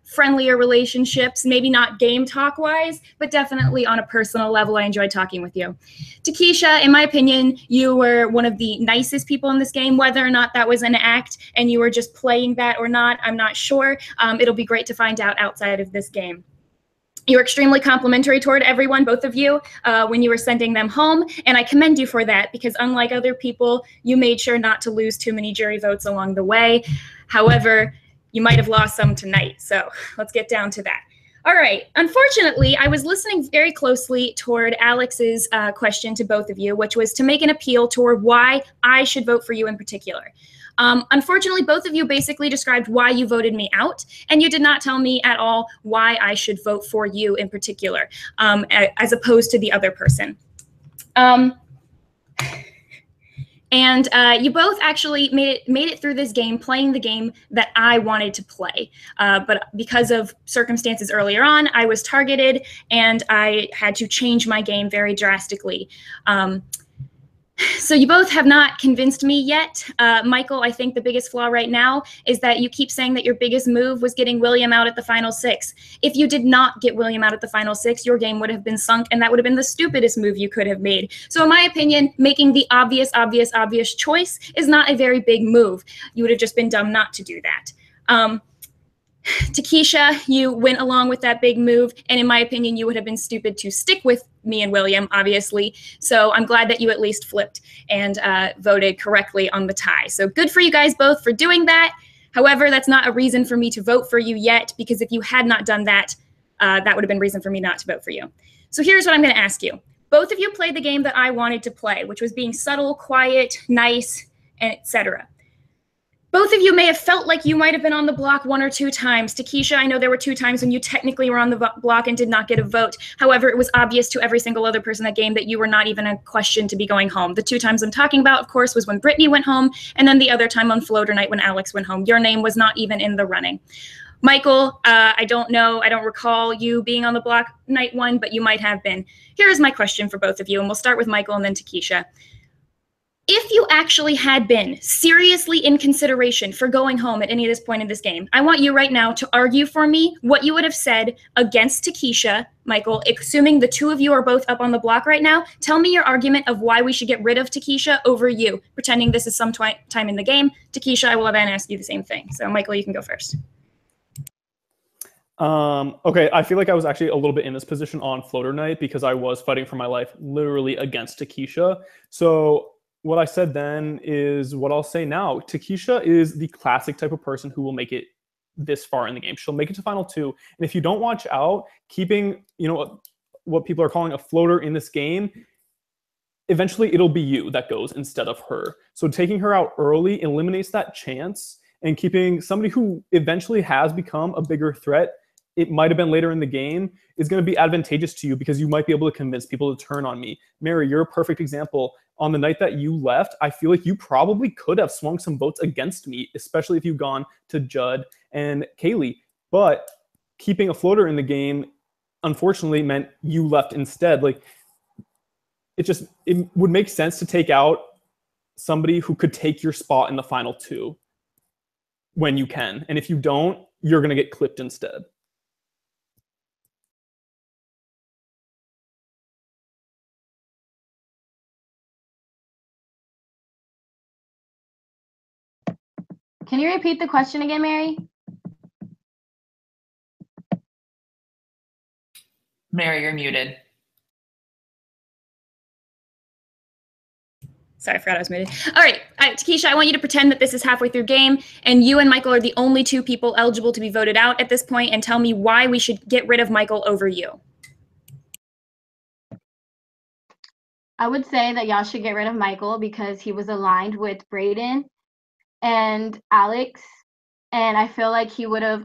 friendlier relationships, maybe not game talk wise, but definitely on a personal level. I enjoyed talking with you. Te Keyshia, in my opinion, you were one of the nicest people in this game. Whether or not that was an act and you were just playing that or not, I'm not sure. It'll be great to find out outside of this game. You were extremely complimentary toward everyone, both of you, when you were sending them home, and I commend you for that because unlike other people, you made sure not to lose too many jury votes along the way. However, you might have lost some tonight, so let's get down to that. All right, unfortunately, I was listening very closely toward Alex's question to both of you, which was to make an appeal toward why I should vote for you in particular. Unfortunately, both of you basically described why you voted me out, and you did not tell me at all why I should vote for you in particular, as opposed to the other person. And you both actually made it through this game playing the game that I wanted to play. But because of circumstances earlier on, I was targeted and I had to change my game very drastically. So you both have not convinced me yet. Michael, I think the biggest flaw right now is that you keep saying that your biggest move was getting William out at the final 6. If you did not get William out at the final 6, your game would have been sunk, and that would have been the stupidest move you could have made. So in my opinion, making the obvious choice is not a very big move. You would have just been dumb not to do that. Te Keyshia, you went along with that big move, and in my opinion, you would have been stupid to stick with me and William, obviously. So I'm glad that you at least flipped and voted correctly on the tie. So good for you guys both for doing that. However, that's not a reason for me to vote for you yet, because if you had not done that, that would have been reason for me not to vote for you. So here's what I'm going to ask you. Both of you played the game that I wanted to play, which was being subtle, quiet, nice, and etc. Both of you may have felt like you might have been on the block 1 or 2 times. Te Keyshia, I know there were 2 times when you technically were on the block and did not get a vote. However, it was obvious to every single other person in that game that you were not even a question to be going home. The 2 times I'm talking about, of course, was when Brittany went home, and then the other time on floater night when Alex went home. Your name was not even in the running. Michael, I don't know, I don't recall you being on the block night 1, but you might have been. Here is my question for both of you, and we'll start with Michael and then Te Keyshia. if you actually had been seriously in consideration for going home at any of this point in this game, I want you right now to argue for me what you would have said against Te Keyshia, Michael, assuming the two of you are both up on the block right now. Tell me your argument of why we should get rid of Te Keyshia over you, pretending this is some time in the game. Te Keyshia, I will then ask you the same thing. So Michael, you can go first. Okay, I feel like I was actually a little bit in this position on floater night because I was fighting for my life literally against Te Keyshia. So what I said then is what I'll say now. Te Keyshia is the classic type of person who will make it this far in the game. She'll make it to final 2. And if you don't watch out, keeping, what people are calling a floater in this game, eventually it'll be you that goes instead of her. So taking her out early eliminates that chance, and keeping somebody who eventually has become a bigger threat, it might have been later in the game, is going to be advantageous to you because you might be able to convince people to turn on me. Mary, you're a perfect example. On the night that you left, I feel like you probably could have swung some votes against me, especially if you've gone to Judd and Kaylee. But keeping a floater in the game, unfortunately, meant you left instead. Like, it would make sense to take out somebody who could take your spot in the final 2 when you can. And if you don't, you're going to get clipped instead. Can you repeat the question again, Mary? Mary, you're muted. Sorry, I forgot I was muted. All right, Te Keyshia, I want you to pretend that this is halfway through game, and you and Michael are the only 2 people eligible to be voted out at this point, and tell me why we should get rid of Michael over you. I would say that y'all should get rid of Michael because he was aligned with Brayden and Alex, and I feel like he would have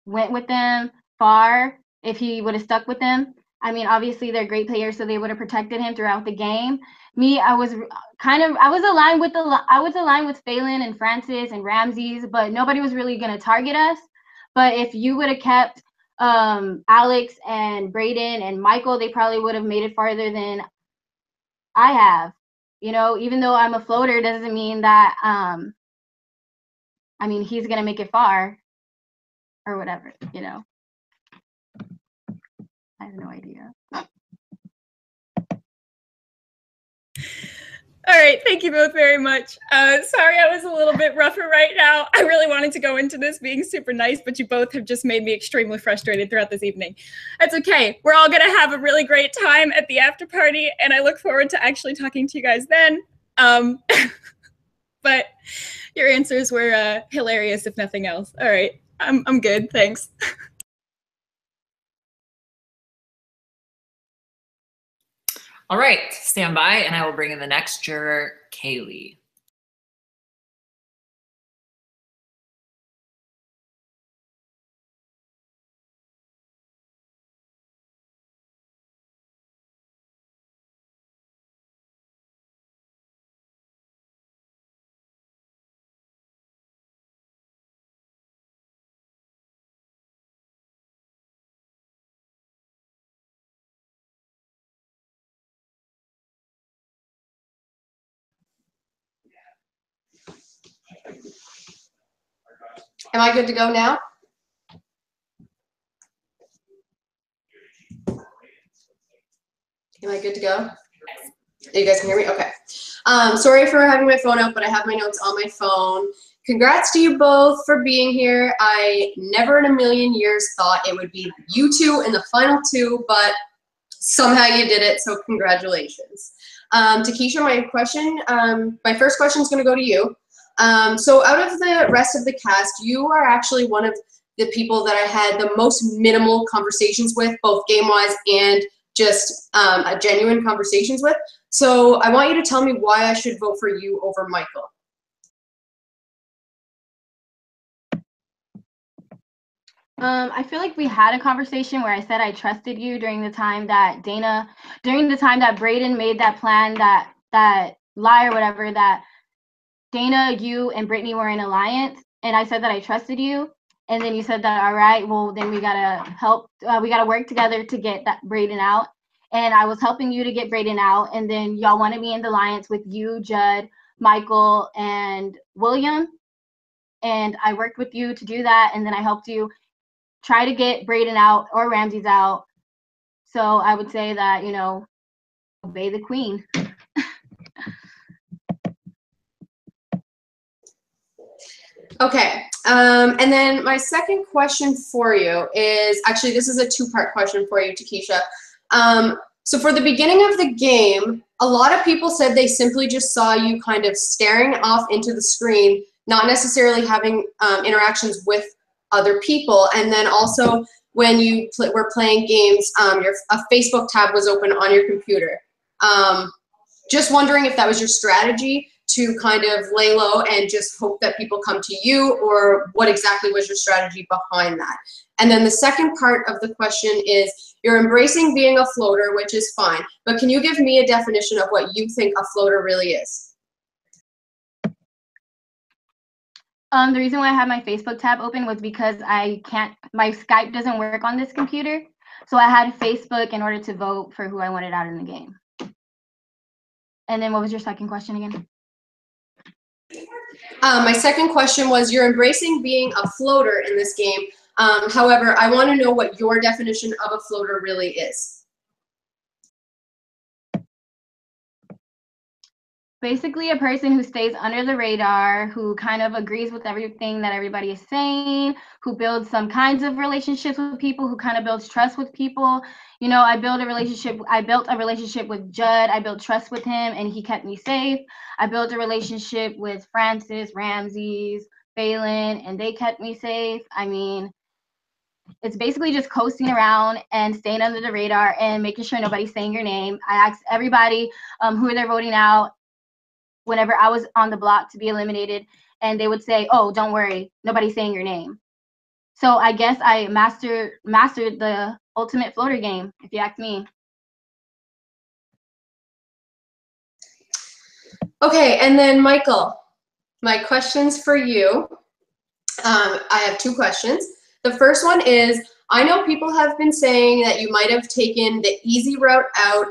went with them far if he would have stuck with them. I mean, obviously they're great players, so they would have protected him throughout the game. Me, I was aligned with Phelan and Francis and Ramses, but nobody was really gonna target us. But if you would have kept Alex and Brayden and Michael, they probably would have made it farther than I have. Even though I'm a floater, doesn't mean that he's gonna make it far or whatever, I have no idea. All right, thank you both very much. Sorry I was a little bit rougher right now. I really wanted to go into this being super nice, but you both have just made me extremely frustrated throughout this evening. That's okay. We're all going to have a really great time at the after party, and I look forward to actually talking to you guys then. But your answers were hilarious, if nothing else. All right, I'm good. Thanks. All right, stand by, and I will bring in the next juror, Kaylee. Am I good to go now? Am I good to go? You guys can hear me? Okay. Sorry for having my phone out, but I have my notes on my phone. Congrats to you both for being here. I never in a million years thought it would be you two in the final 2, but somehow you did it, so congratulations. Te Keyshia, my first question is going to go to you. So out of the rest of the cast, you are actually one of the people that I had the most minimal conversations with, both game-wise and just genuine conversations with. So I want you to tell me why I should vote for you over Michael. I feel like we had a conversation where I said I trusted you during the time that Brayden made that plan, that lie or whatever, that Dana, you, and Brittany were in alliance, and I said that I trusted you, and then you said that, all right, well, then we gotta work together to get that Brayden out. and I was helping you to get Brayden out, and then y'all wanted me in the alliance with you, Judd, Michael, and William, and I worked with you to do that, and then I helped you try to get Brayden out or Ramses out. So I would say that, you know, obey the queen. Okay, and then my second question for you is, actually this is a two-part question for you, Te Keyshia. So for the beginning of the game, a lot of people said they simply just saw you kind of staring off into the screen, not necessarily having interactions with other people. And then also when you were playing games, a Facebook tab was open on your computer. Just wondering if that was your strategy to kind of lay low and just hope that people come to you, or what exactly was your strategy behind that? And then the second part of the question is, you're embracing being a floater, which is fine, but can you give me a definition of what you think a floater really is? The reason why I had my Facebook tab open was because my Skype doesn't work on this computer. So I had Facebook in order to vote for who I wanted out in the game. And then what was your second question again? My second question was, you're embracing being a floater in this game. However, I want to know what your definition of a floater really is. Basically a person who stays under the radar, who kind of agrees with everything that everybody is saying, who builds some kinds of relationships with people, who kind of builds trust with people. You know, I built a relationship with Judd. I built trust with him and he kept me safe. I built a relationship with Francis, Ramses, Phelan, and they kept me safe. I mean, it's basically just coasting around and staying under the radar and making sure nobody's saying your name. I asked everybody who they're voting out whenever I was on the block to be eliminated, and they would say, oh, don't worry, nobody's saying your name. So I guess I mastered the ultimate floater game, if you ask me. Okay, and then Michael, my questions for you. I have two questions. The first one is, I know people have been saying that you might have taken the easy route out,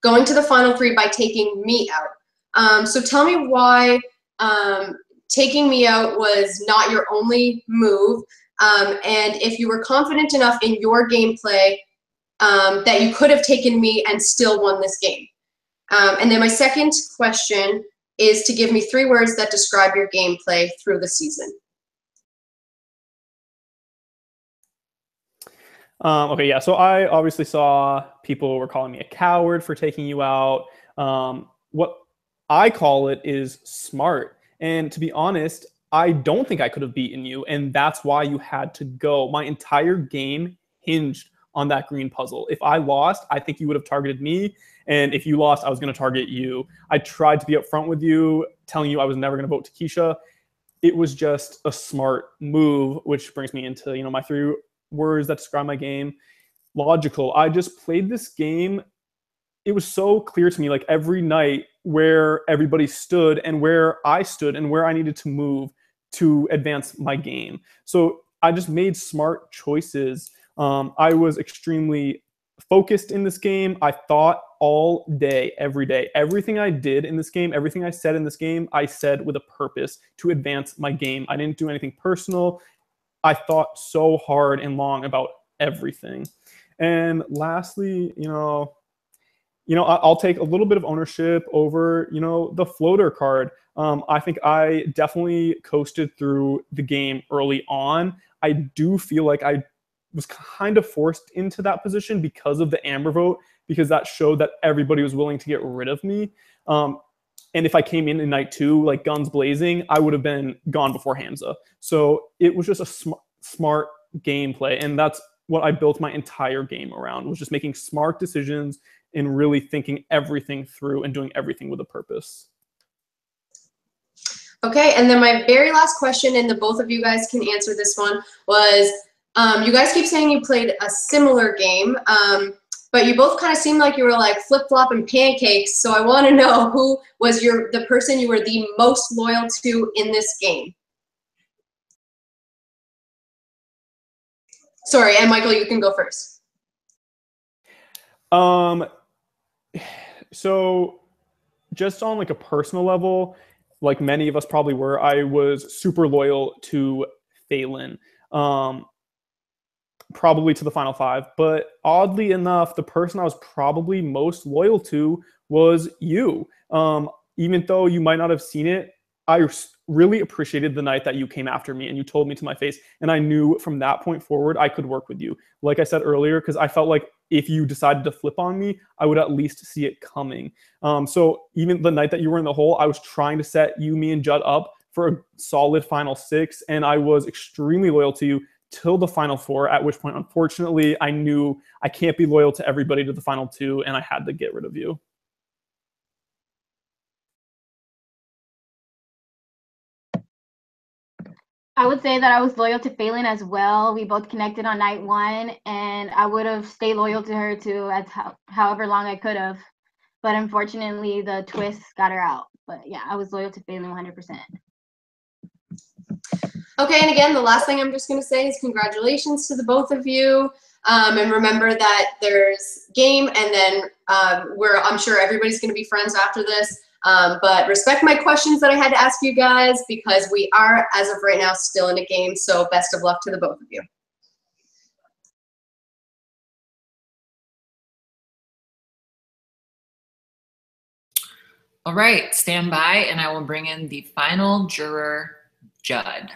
going to the final three by taking me out. So tell me why taking me out was not your only move, and if you were confident enough in your gameplay that you could have taken me and still won this game. And then my second question is to give me 3 words that describe your gameplay through the season. Okay, yeah, so I obviously saw people were calling me a coward for taking you out. What I call it is smart. And to be honest, I don't think I could have beaten you, and that's why you had to go. My entire game hinged on that green puzzle. If I lost, I think you would have targeted me, and if you lost, I was going to target you. I tried to be upfront with you, telling you I was never going to vote Te Keyshia. It was just a smart move, which brings me into, you know, my 3 words that describe my game. Logical. I just played this game. It was so clear to me, like every night, where everybody stood and where I stood and where I needed to move to advance my game. So I just made smart choices. I was extremely focused in this game. I thought all day, every day. Everything I did in this game, everything I said in this game, I said with a purpose to advance my game. I didn't do anything personal. I thought so hard and long about everything. And lastly, you know, I'll take a little bit of ownership over, you know, the floater card. I think I definitely coasted through the game early on. I do feel like I was kind of forced into that position because of the Amber vote, because that showed that everybody was willing to get rid of me. And if I came in night 2, like guns blazing, I would have been gone before Hamza. So it was just a smart gameplay. And that's what I built my entire game around, was just making smart decisions and really thinking everything through and doing everything with a purpose. Okay, and then my very last question, and the both of you guys can answer this one, was you guys keep saying you played a similar game, but you both kind of seemed like you were like flip-flopping pancakes, so I want to know who was the person you were the most loyal to in this game. Sorry, and Michael, you can go first. So just on like a personal level, like many of us probably were, I was super loyal to Phelan, probably to the final five. But oddly enough, the person I was probably most loyal to was you. Even though you might not have seen it, I really appreciated the night that you came after me and you told me to my face. And I knew from that point forward, I could work with you. Like I said earlier, because I felt like if you decided to flip on me, I would at least see it coming. So even the night that you were in the hole, I was trying to set you, me, and Judd up for a solid final six. And I was extremely loyal to you till the final four, at which point, unfortunately, I knew I can't be loyal to everybody to the final two, and I had to get rid of you. I would say that I was loyal to Phelan as well. We both connected on night one, and I would have stayed loyal to her too, as however long I could have. But unfortunately, the twist got her out. But yeah, I was loyal to Phelan 100%. Okay, and again, the last thing I'm just going to say is congratulations to the both of you. And remember that there's game, and then I'm sure everybody's going to be friends after this. But respect my questions that I had to ask you guys, because we are, as of right now, still in a game. So best of luck to the both of you. All right, stand by, and I will bring in the final juror, Judd.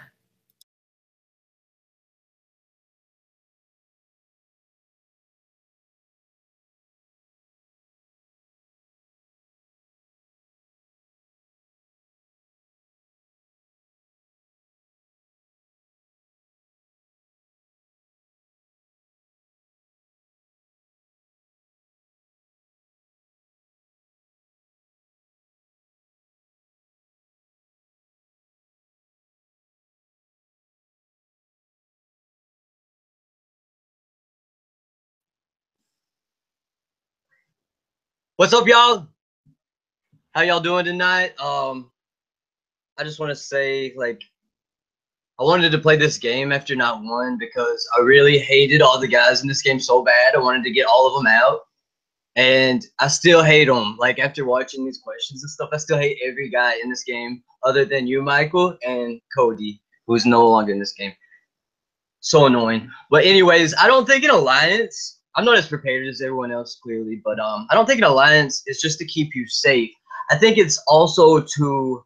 What's up, y'all? How y'all doing tonight? I just want to say, like, I wanted to play this game after not one because I really hated all the guys in this game so bad. I wanted to get all of them out, and I still hate them. Like, after watching these questions and stuff, I still hate every guy in this game other than you, Michael, and Cody, who's no longer in this game. So annoying. But anyways, I don't think an alliance, I'm not as prepared as everyone else, clearly, but I don't think an alliance is just to keep you safe. I think it's also to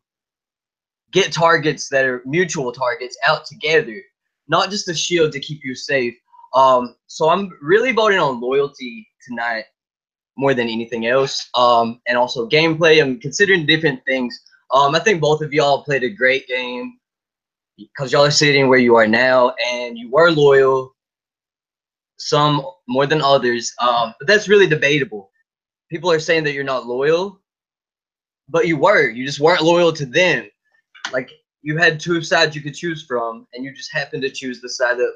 get targets that are mutual targets out together, not just a shield to keep you safe. So I'm really voting on loyalty tonight more than anything else, and also gameplay. I'm considering different things. I think both of y'all played a great game because y'all are sitting where you are now, and you were loyal, some more than others, but that's really debatable. People are saying that you're not loyal, but you were. You just weren't loyal to them. Like, you had two sides you could choose from, and you just happened to choose the side that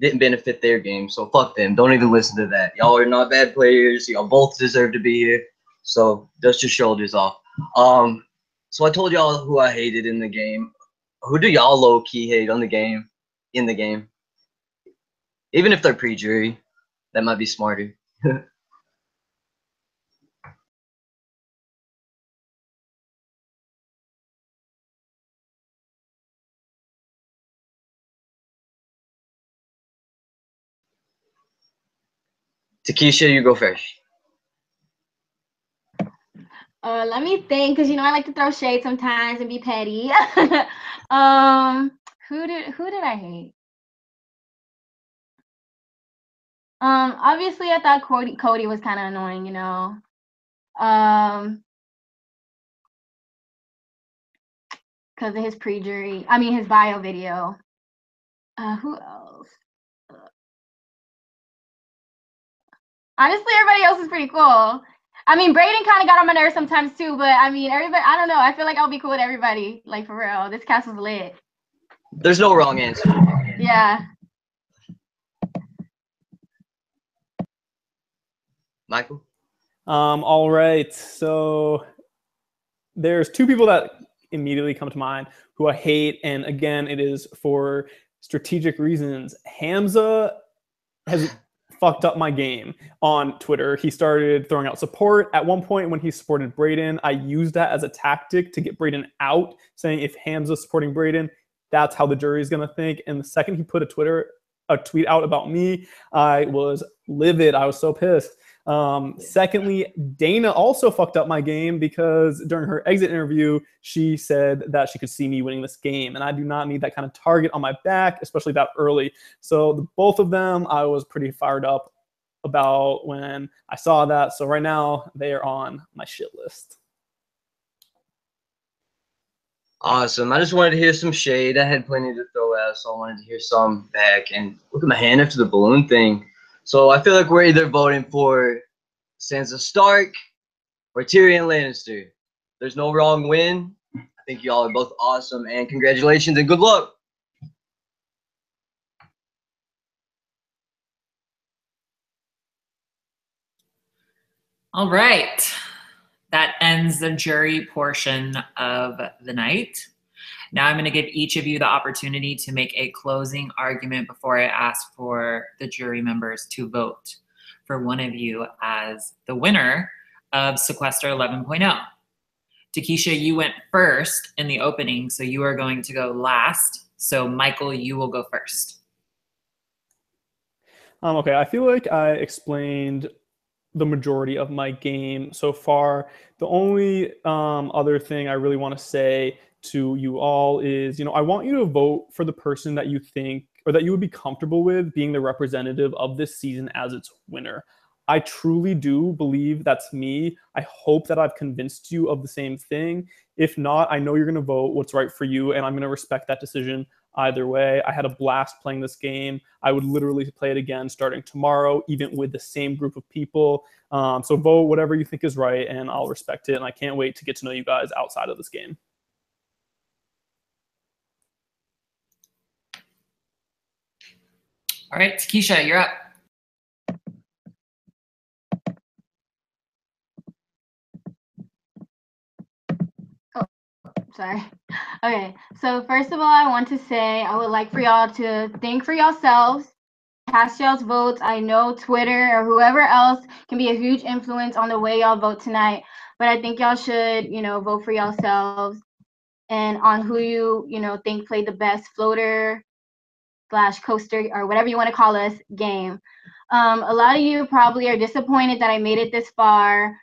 didn't benefit their game. So fuck them. Don't even listen to that. Y'all are not bad players. Y'all both deserve to be here. So dust your shoulders off. So I told y'all who I hated in the game. Who do y'all low key hate on the game? In the game? Even if they're pre-jury, that might be smarter. Te Keyshia, you go first. Let me think, because I like to throw shade sometimes and be petty. Who did I hate? Obviously I thought Cody was kind of annoying, because of his his bio video. Who else? Honestly, everybody else is pretty cool. Brayden kind of got on my nerves sometimes too, but everybody, I don't know. I feel like I'll be cool with everybody. Like, for real, this cast was lit. There's no wrong answer. Yeah. Michael? All right. So there's two people that immediately come to mind who I hate. And again, it is for strategic reasons. Hamza has fucked up my game on Twitter. He started throwing out support. At one point when he supported Brayden, I used that as a tactic to get Brayden out, saying if Hamza's supporting Brayden, that's how the jury is going to think. And the second he put a tweet out about me, I was livid. I was so pissed. Secondly, Dana also fucked up my game because during her exit interview, she said that she could see me winning this game. And I do not need that kind of target on my back, especially that early. So both of them, I was pretty fired up about when I saw that. So right now they are on my shit list. Awesome. I just wanted to hear some shade. I had plenty to throw out, so I wanted to hear some back. And look at my hand after the balloon thing. So I feel like we're either voting for Sansa Stark or Tyrion Lannister. There's no wrong win. I think y'all are both awesome, and congratulations and good luck. All right. That ends the jury portion of the night. Now I'm going to give each of you the opportunity to make a closing argument before I ask for the jury members to vote for one of you as the winner of Sequester 11.0. Te Keyshia, you went first in the opening, so you are going to go last. So Michael, you will go first. Okay, I feel like I explained the majority of my game so far. The only other thing I really want to say to you all is, I want you to vote for the person that you think or that you would be comfortable with being the representative of this season as its winner. I truly do believe that's me. I hope that I've convinced you of the same thing. If not, I know you're going to vote what's right for you, and I'm going to respect that decision either way. I had a blast playing this game. I would literally play it again starting tomorrow, even with the same group of people. So vote whatever you think is right, and I'll respect it. And I can't wait to get to know you guys outside of this game. All right, Te Keyshia, you're up. Sorry. Okay, so first of all, I want to say I would like for y'all to think for yourselves, cast y'all's votes. I know Twitter or whoever else can be a huge influence on the way y'all vote tonight, but I think y'all should, vote for yourselves and on who you think played the best floater / coaster or whatever you want to call us game. A lot of you probably are disappointed that I made it this far.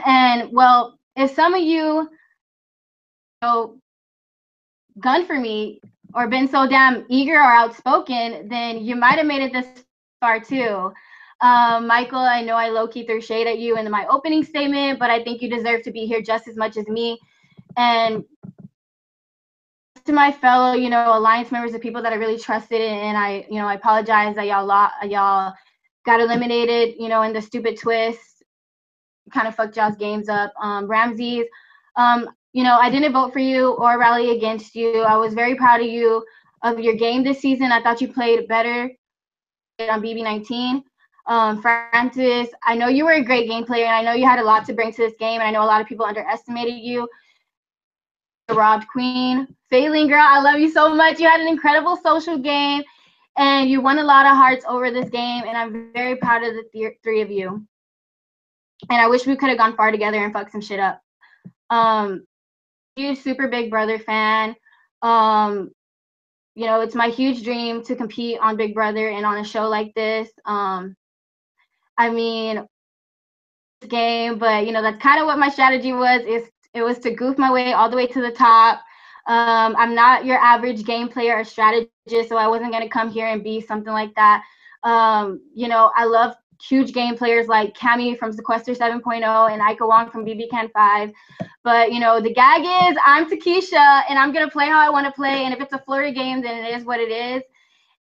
And well, if some of you gun for me or been so damn eager or outspoken, then you might have made it this far too. Michael, I know I low-key threw shade at you in my opening statement, but I think you deserve to be here just as much as me. And to my fellow, alliance members, the people that I really trusted in, and I apologize that y'all got eliminated, in the stupid twist, kind of fucked y'all's games up. Ramses, I didn't vote for you or rally against you. I was very proud of you, of your game this season. I thought you played better on BB19. Francis, I know you were a great game player, and I know you had a lot to bring to this game, and I know a lot of people underestimated you. Robbed Queen. Failing girl, I love you so much. You had an incredible social game, and you won a lot of hearts over this game, and I'm very proud of the three of you. And I wish we could have gone far together and fucked some shit up. Huge Super Big Brother fan. It's my huge dream to compete on Big Brother and on a show like this. I mean, game, but that's kind of what my strategy was. It was to goof my way all the way to the top. I'm not your average game player or strategist, so I wasn't gonna come here and be something like that. I love huge game players like Cammy from Sequester 7.0 and Ika Wong from BB Can 5. But the gag is I'm Te Keyshia and I'm gonna play how I want to play. And if it's a Florida game, then it is what it is.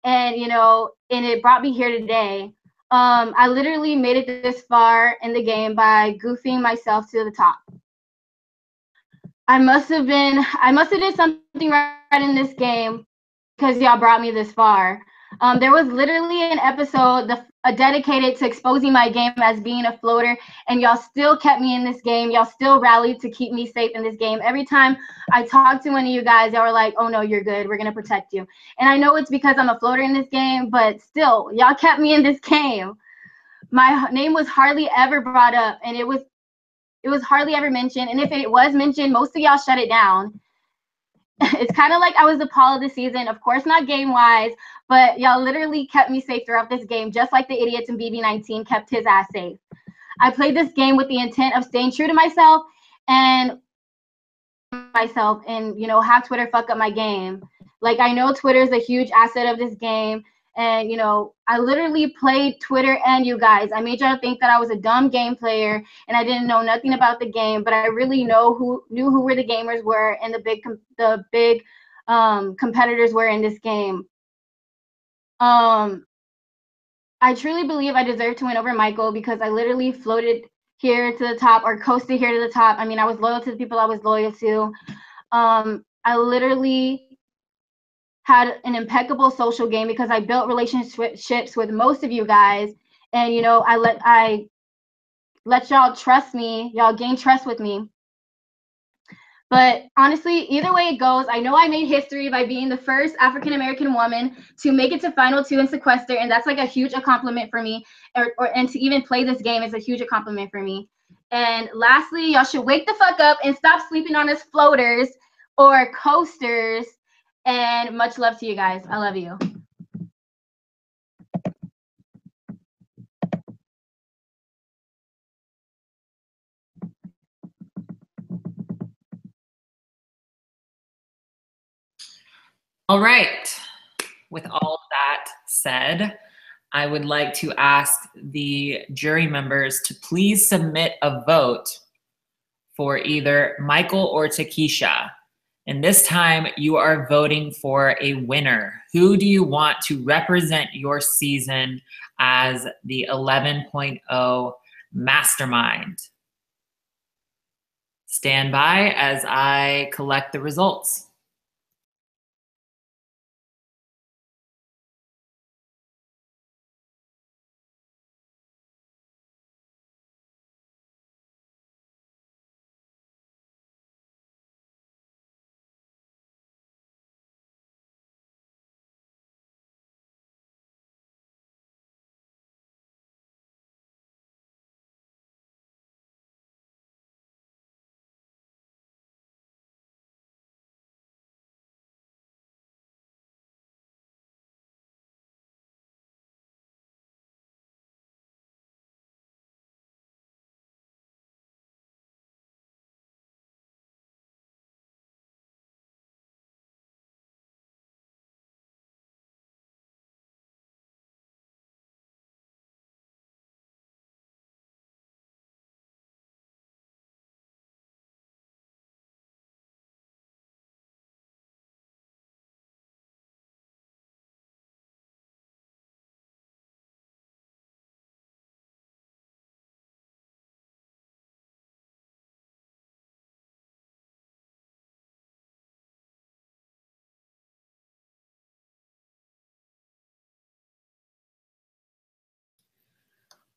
And and it brought me here today. I literally made it this far in the game by goofing myself to the top. I must have did something right in this game because y'all brought me this far. There was literally an episode dedicated to exposing my game as being a floater, and y'all still kept me in this game. Y'all still rallied to keep me safe in this game. Every time I talked to one of you guys, y'all were like, oh no, you're good. We're going to protect you. And I know it's because I'm a floater in this game, but still, y'all kept me in this game. My name was hardly ever brought up, and it was hardly ever mentioned. And if it was mentioned, most of y'all shut it down. It's kind of like I was the Paul of the season. Of course, not game-wise, but y'all literally kept me safe throughout this game, just like the idiots in BB19 kept his ass safe. I played this game with the intent of staying true to myself and you know, have Twitter fuck up my game. Like, I know Twitter is a huge asset of this game, and you know, I literally played Twitter and you guys. I made y'all think that I was a dumb game player and I didn't know nothing about the game, but I really knew who were the gamers were and the big competitors were in this game. I truly believe I deserve to win over Michael because I literally floated here to the top or coasted here to the top. I mean, I was loyal to the people I was loyal to. I literally had an impeccable social game because I built relationships with most of you guys, and you know, I let y'all trust me. Y'all gain trust with me. But honestly, either way it goes, I know I made history by being the first African-American woman to make it to Final 2 in Sequester, and that's like a huge compliment for me. And to even play this game is a huge compliment for me. And lastly, y'all should wake the fuck up and stop sleeping on us floaters or coasters. And much love to you guys. I love you. All right. With all of that said, I would like to ask the jury members to please submit a vote for either Michael or Te Keyshia. And this time you are voting for a winner. Who do you want to represent your season as the 11.0 mastermind? Stand by as I collect the results.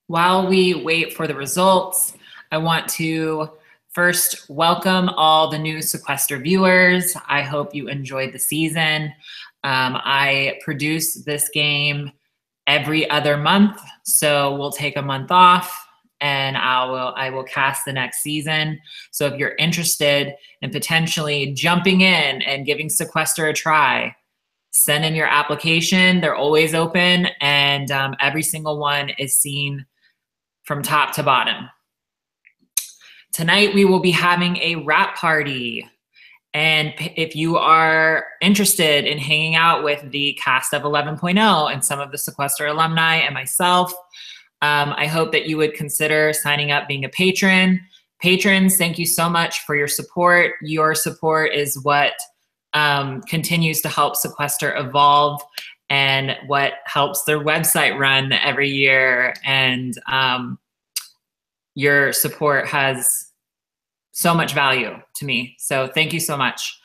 While we wait for the results, I want to first welcome all the new Sequester viewers. I hope you enjoyed the season. I produce this game every other month, so we'll take a month off and I will cast the next season. So if you're interested in potentially jumping in and giving Sequester a try, send in your application. They're always open, and every single one is seen from top to bottom. Tonight we will be having a wrap party. And if you are interested in hanging out with the cast of 11.0 and some of the Sequester alumni and myself, I hope that you would consider signing up being a patron. Patrons, thank you so much for your support. Your support is what continues to help Sequester evolve and what helps their website run every year. And your support has so much value to me. So thank you so much.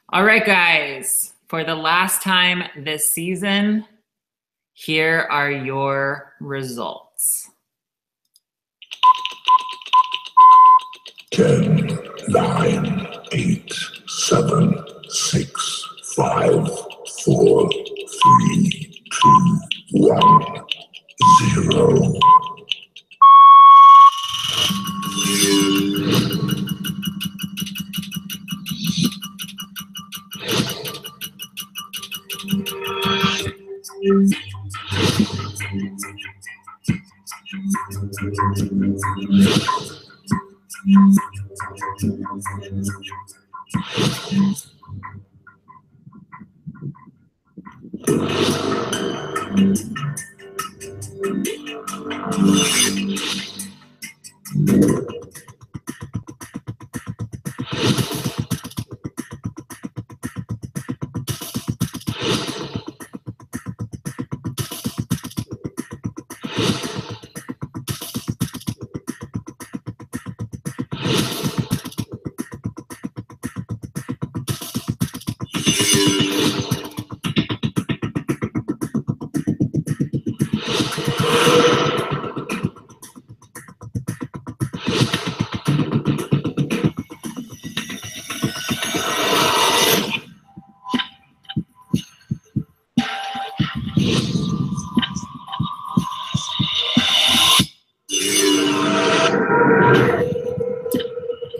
All right, guys, for the last time this season, here are your results. 10, 9, 8, 7, 6, 5, 4, 3, 2, 1, 0.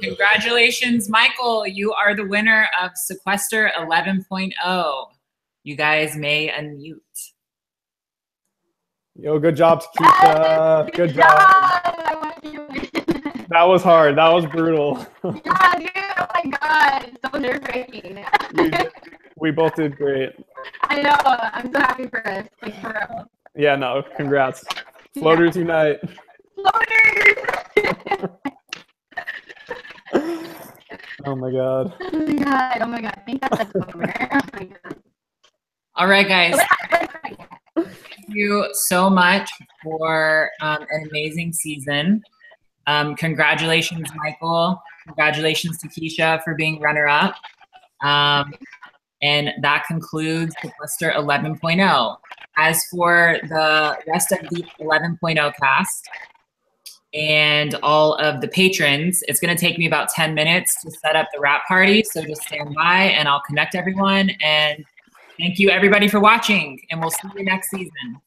Congratulations, Michael. You are the winner of Sequester 11.0. You guys may unmute. Yo, good job, Te Keyshia. Good job. That was hard. That was brutal. Yeah, dude. Oh my God. So nerve-wracking. We both did great. I know. I'm so happy for us. Like, for real. Yeah, no, congrats. Floaters unite. Floaters! Oh my God. Oh my God. Oh my God. I think that's a boomer. Oh my God. All right, guys. Thank you so much for an amazing season. Congratulations, Michael. Congratulations to Keyshia for being runner-up. And that concludes Sequester 11.0. As for the rest of the 11.0 cast and all of the patrons, it's going to take me about 10 minutes to set up the wrap party. So just stand by and I'll connect everyone. And thank you, everybody, for watching. And we'll see you next season.